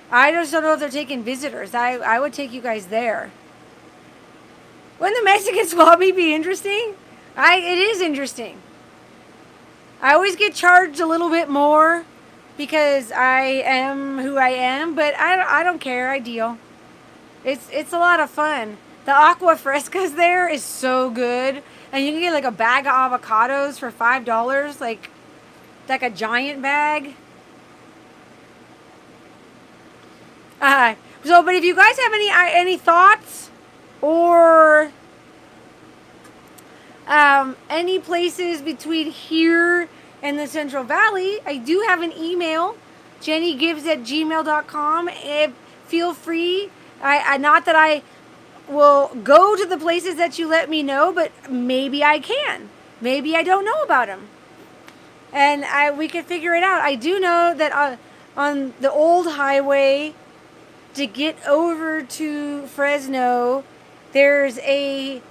[SPEAKER 1] I just don't know if they're taking visitors. I would take you guys there. Wouldn't the Mexican swap meet be interesting? It is interesting. I always get charged a little bit more because I am who I am, but I don't care. I deal. It's a lot of fun. The aqua frescas there is so good. And you can get like a bag of avocados for $5, like a giant bag. But if you guys have any thoughts or any places between here and the Central Valley, I do have an email, jennygives@gmail.com. Feel free. Not that I will go to the places that you let me know, but maybe I can. Maybe I don't know about them. And we can figure it out. I do know that on the old highway to get over to Fresno, there's a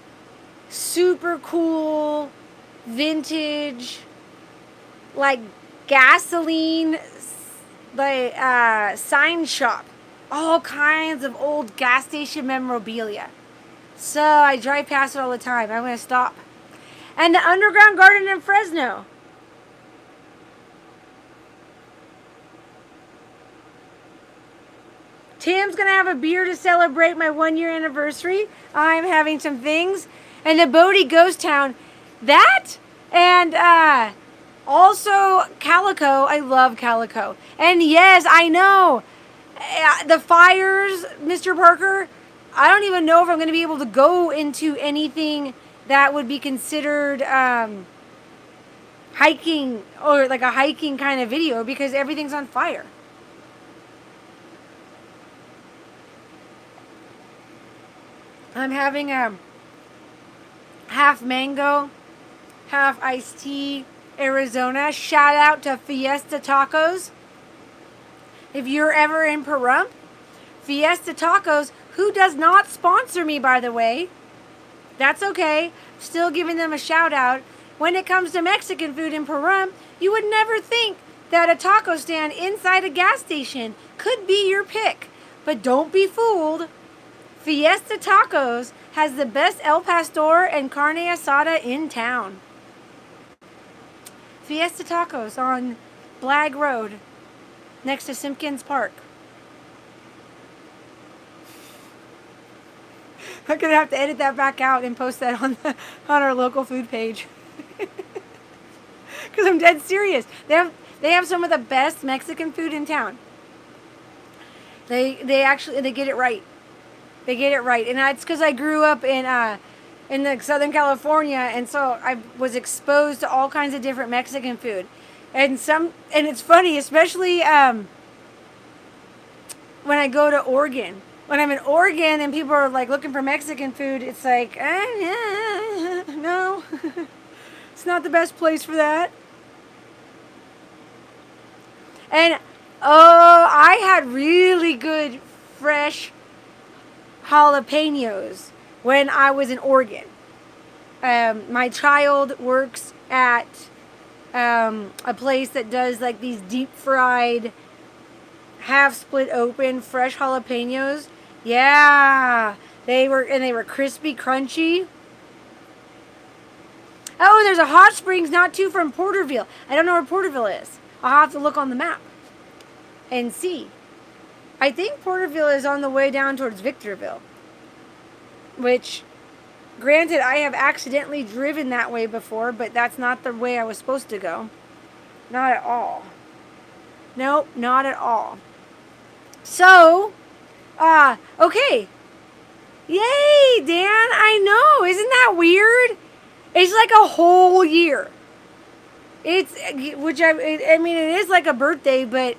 [SPEAKER 1] super cool vintage like gasoline sign shop. All kinds of old gas station memorabilia. So I drive past it all the time. I'm going to stop. And the Underground Garden in Fresno. Tim's going to have a beer to celebrate my 1-year anniversary. I'm having some things. And the Bodie Ghost Town. That and also Calico. I love Calico. And yes, I know. The fires, Mr. Parker, I don't even know if I'm going to be able to go into anything that would be considered hiking or like a hiking kind of video because everything's on fire. I'm having half mango, half iced tea, Arizona. Shout out to Fiesta Tacos. If you're ever in Pahrump, Fiesta Tacos, who does not sponsor me, by the way, that's okay. Still giving them a shout out. When it comes to Mexican food in Pahrump, you would never think that a taco stand inside a gas station could be your pick. But don't be fooled. Fiesta Tacos has the best El Pastor and carne asada in town. Fiesta Tacos on Blag Road, next to Simpkins Park. I'm going to have to edit that back out and post that on our local food page. Because I'm dead serious. They have some of the best Mexican food in town. They get it right. They get it right. And that's because I grew up in the Southern California, and so I was exposed to all kinds of different Mexican food. And it's funny, especially when I go to Oregon. When I'm in Oregon and people are like looking for Mexican food, it's like, no, it's not the best place for that. And I had really good fresh jalapenos when I was in Oregon. My child works at a place that does like these deep fried, half split open fresh jalapenos. Yeah, they were crispy, crunchy. Oh, there's a hot springs not too from Porterville. I don't know where Porterville is. I'll have to look on the map and see. I think Porterville is on the way down towards Victorville. Which, granted, I have accidentally driven that way before, but that's not the way I was supposed to go. Not at all. Nope, not at all. So, okay. Yay, Dan, I know. Isn't that weird? It's like a whole year. It is like a birthday, but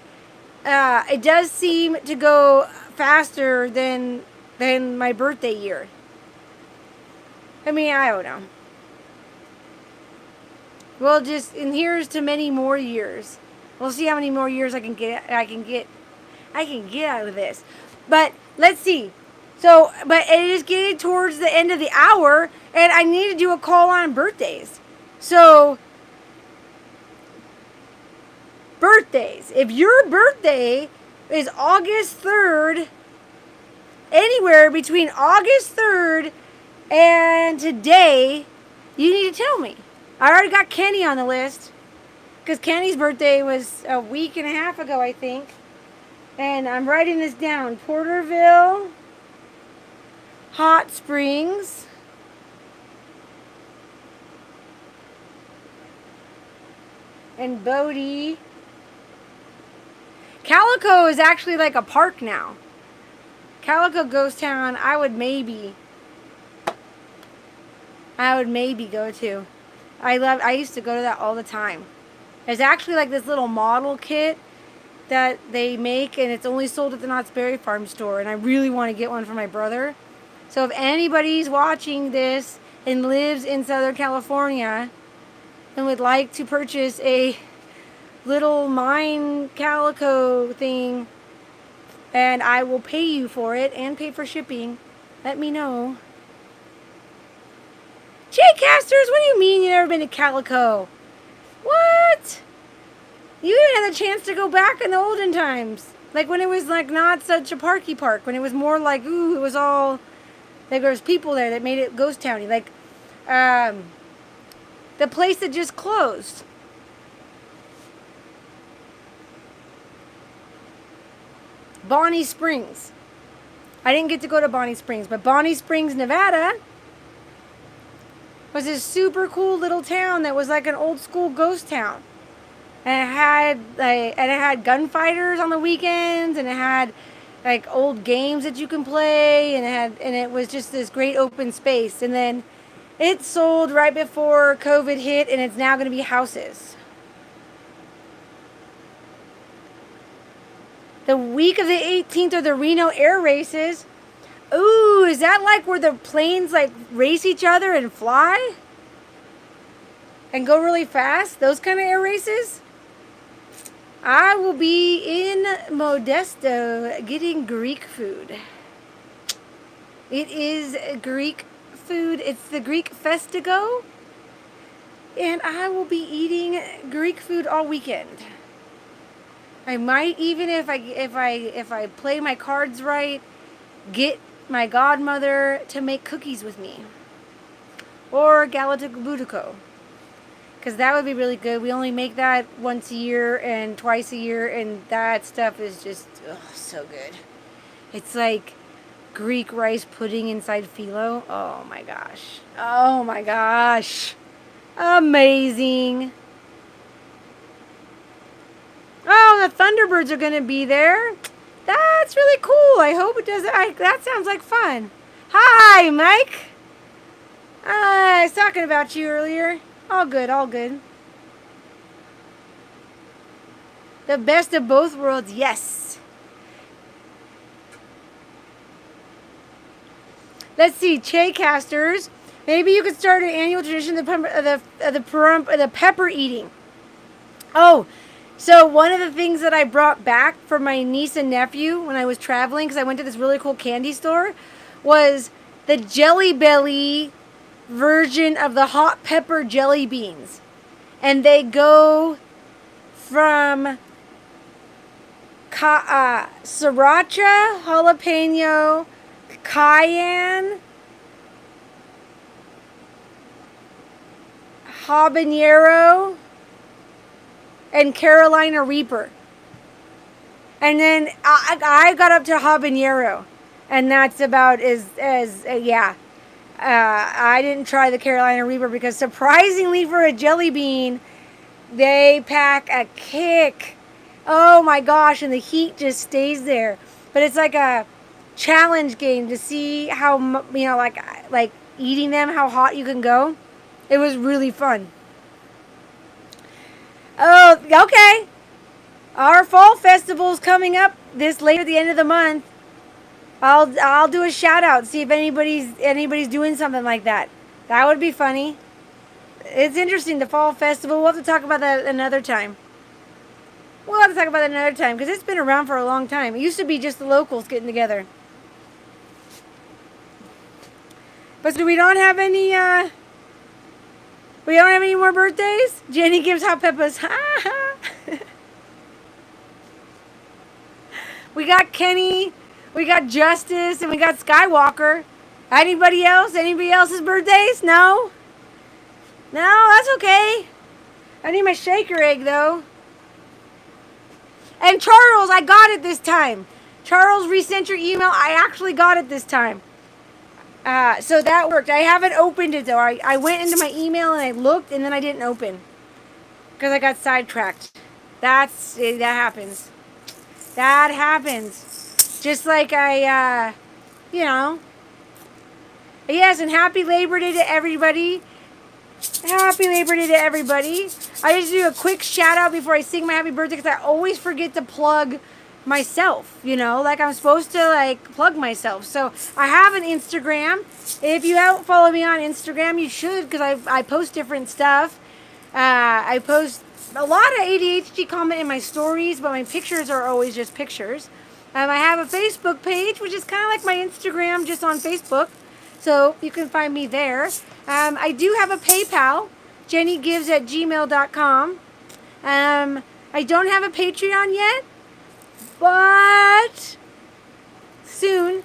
[SPEAKER 1] it does seem to go faster than my birthday year. I mean, I don't know. Well, and here's to many more years. We'll see how many more years I can get out of this. But let's see. So, but it is getting towards the end of the hour, and I need to do a call on birthdays. So, birthdays. If your birthday is August 3rd, anywhere between August 3rd and today, you need to tell me. I already got Kenny on the list, because Kenny's birthday was a week and a half ago, I think. And I'm writing this down. Porterville, Hot Springs, and Bodie. Calico is actually like a park now. Calico Ghost Town, I would maybe go to. I used to go to that all the time. There's actually like this little model kit that they make, and it's only sold at the Knott's Berry Farm store, and I really want to get one for my brother. So if anybody's watching this and lives in Southern California and would like to purchase a little mine calico thing, and I will pay you for it and pay for shipping, let me know. Jaycasters, what do you mean you've never been to Calico? What? You even had a chance to go back in the olden times. Like when it was like not such a parky park. When it was more like, ooh, it was all, like there was people there that made it ghost towny. Like the place that just closed. Bonnie Springs. I didn't get to go to Bonnie Springs, but Bonnie Springs, Nevada was this super cool little town that was like an old school ghost town. And it had gunfighters on the weekends, and it had like old games that you can play, and it was just this great open space. And then it sold right before COVID hit, and it's now going to be houses. The week of the 18th are the Reno air races. Ooh, is that like where the planes like race each other and fly? And go really fast? Those kind of air races? I will be in Modesto getting Greek food. It is Greek food. It's the Greek Festigo. And I will be eating Greek food all weekend. I might even, if I play my cards right, get my godmother to make cookies with me. Or Galatabudico. Because that would be really good. We only make that once a year and twice a year, and that stuff is just so good. It's like Greek rice pudding inside phyllo. Oh my gosh. Oh my gosh. Amazing. Oh, the Thunderbirds are going to be there. That's really cool. I hope it does. That sounds like fun. Hi, Mike. I was talking about you earlier. All good, all good. The best of both worlds, yes. Let's see, Jaycasters. Maybe you could start an annual tradition of the Pahrump, the pepper eating. Oh, so one of the things that I brought back for my niece and nephew when I was traveling, because I went to this really cool candy store, was the Jelly Belly version of the hot pepper jelly beans. And they go from sriracha, jalapeno, cayenne, habanero, and Carolina Reaper. And then I got up to habanero, and that's about yeah. I didn't try the Carolina Reaper because surprisingly for a jelly bean, they pack a kick. Oh my gosh, and the heat just stays there. But it's like a challenge game to see how, like eating them, how hot you can go. It was really fun. Oh, okay. Our fall festival's coming up later at the end of the month. I'll do a shout out, see if anybody's doing something like that. That would be funny. It's interesting, the fall festival. We'll have to talk about that another time. Because it's been around for a long time. It used to be just the locals getting together. But so we don't have any more birthdays? Jenny gives hot peppers. We got Kenny. We got Justice, and we got Skywalker. Anybody else? Anybody else's birthdays? No? No, that's okay. I need my shaker egg, though. And Charles, I got it this time. Charles resent your email. I actually got it this time. So that worked. I haven't opened it, though. I went into my email, and I looked, and then I didn't open. because I got sidetracked. That happens. That happens. Just like you know. Yes, and happy Labor Day to everybody. Happy Labor Day to everybody. I just do a quick shout out before I sing my happy birthday because I always forget to plug myself, like I'm supposed to plug myself. So I have an Instagram. If you haven't followed me on Instagram, you should because I post different stuff. I post a lot of ADHD comment in my stories, but my pictures are always just pictures. I have a Facebook page, which is kind of like my Instagram, just on Facebook. So you can find me there. I do have a PayPal, jennygives@gmail.com. I don't have a Patreon yet, but soon.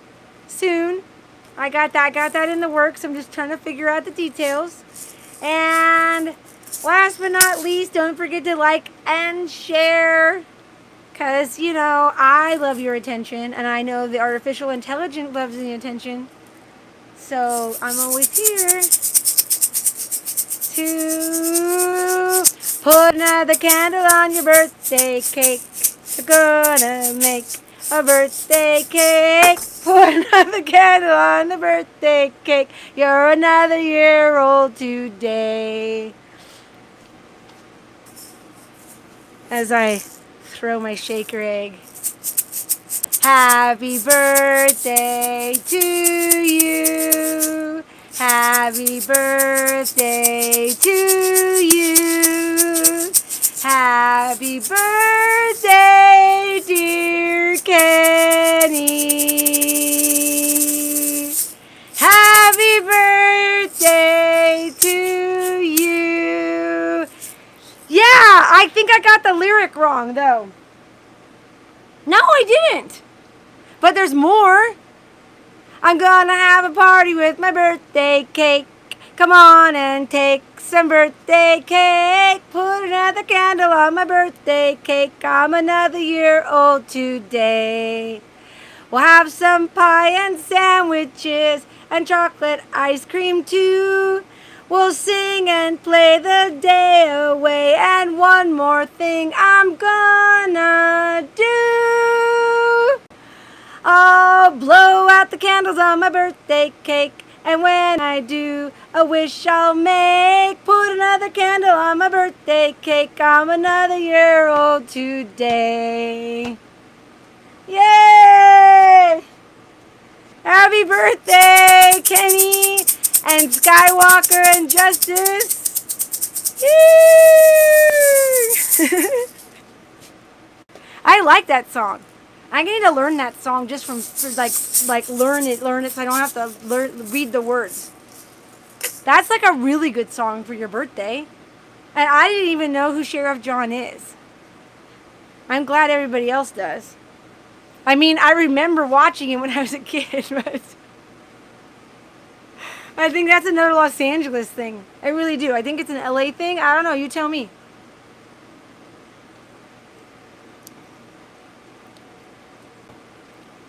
[SPEAKER 1] I got that in the works. I'm just trying to figure out the details. And last but not least, don't forget to like and share. Because, I love your attention, and I know the artificial intelligence loves the attention. So I'm always here to put another candle on your birthday cake. We're gonna make a birthday cake. Put another candle on the birthday cake. You're another year old today. As I throw my shaker egg. Happy birthday to you. Happy birthday to you. Happy birthday, dear Kenny. Happy birthday to you. Yeah, I think I got the lyric wrong, though. No, I didn't. But there's more. I'm gonna have a party with my birthday cake. Come on and take some birthday cake. Put another candle on my birthday cake. I'm another year old today. We'll have some pie and sandwiches and chocolate ice cream too. We'll sing and play the day away. And one more thing I'm gonna do. I'll blow out the candles on my birthday cake. And when I do, a wish I'll make. Put another candle on my birthday cake. I'm another year old today. Yay! Happy birthday, Kenny and Skywalker and Justice. Yay! I like that song. I need to learn that song just from learn it so I don't have to read the words. That's like a really good song for your birthday. And I didn't even know who Sheriff John is. I'm glad everybody else does. I mean, I remember watching it when I was a kid, but I think that's another Los Angeles thing. I really do. I think it's an LA thing. I don't know. You tell me.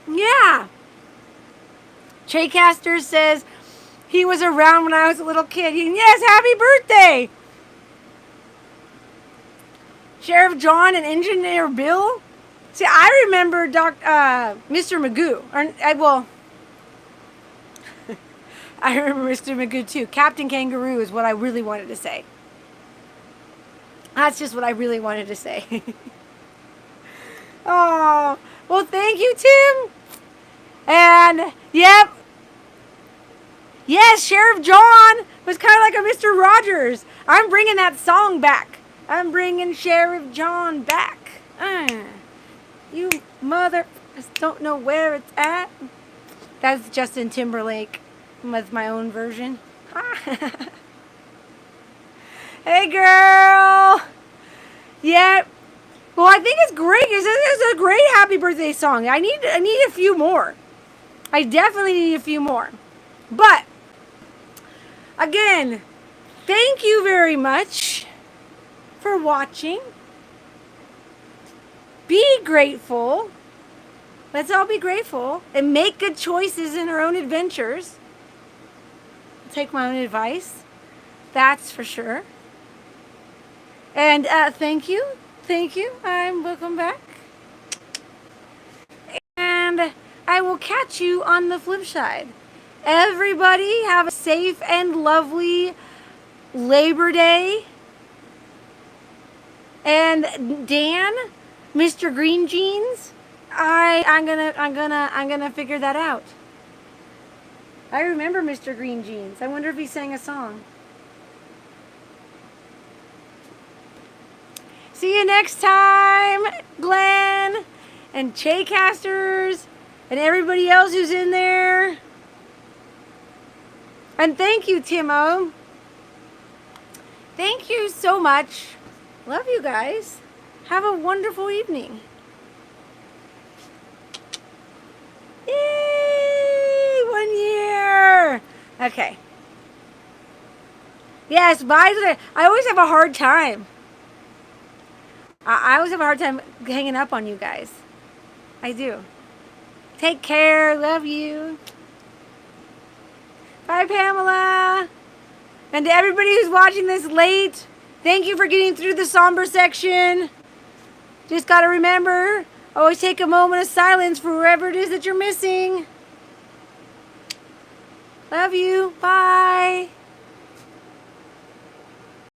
[SPEAKER 1] Yeah. Treycaster says he was around when I was a little kid. Yes, happy birthday. Sheriff John and Engineer Bill. See, I remember Mr. Magoo. I remember Mr. Magoo too. Captain Kangaroo is what I really wanted to say. That's just what I really wanted to say. Oh, well, thank you, Tim. And, yep. Yes, Sheriff John was kind of like a Mr. Rogers. I'm bringing that song back. I'm bringing Sheriff John back. You mother don't know where it's at. That's Justin Timberlake with my own version. Hey, girl. Yep. Well, I think it's great. It's a great happy birthday song. I need a few more. I definitely need a few more. But, again, thank you very much for watching. Be grateful. Let's all be grateful and make good choices in our own adventures. Take my own advice. That's for sure. And thank you. Thank you. Welcome back. And I will catch you on the flip side. Everybody have a safe and lovely Labor Day. And Dan, Mr. Green Jeans, I'm gonna figure that out. I remember Mr. Green Jeans. I wonder if he sang a song. See you next time, Glenn and Chaycasters and everybody else who's in there. And thank you, Timo. Thank you so much. Love you guys. Have a wonderful evening. Yay! 1 year. Okay. Yes, bye. I always have a hard time. I always have a hard time hanging up on you guys. I do. Take care. Love you. Bye, Pamela. And to everybody who's watching this late, thank you for getting through the somber section. Just got to remember, always take a moment of silence for whoever it is that you're missing. Love you. Bye.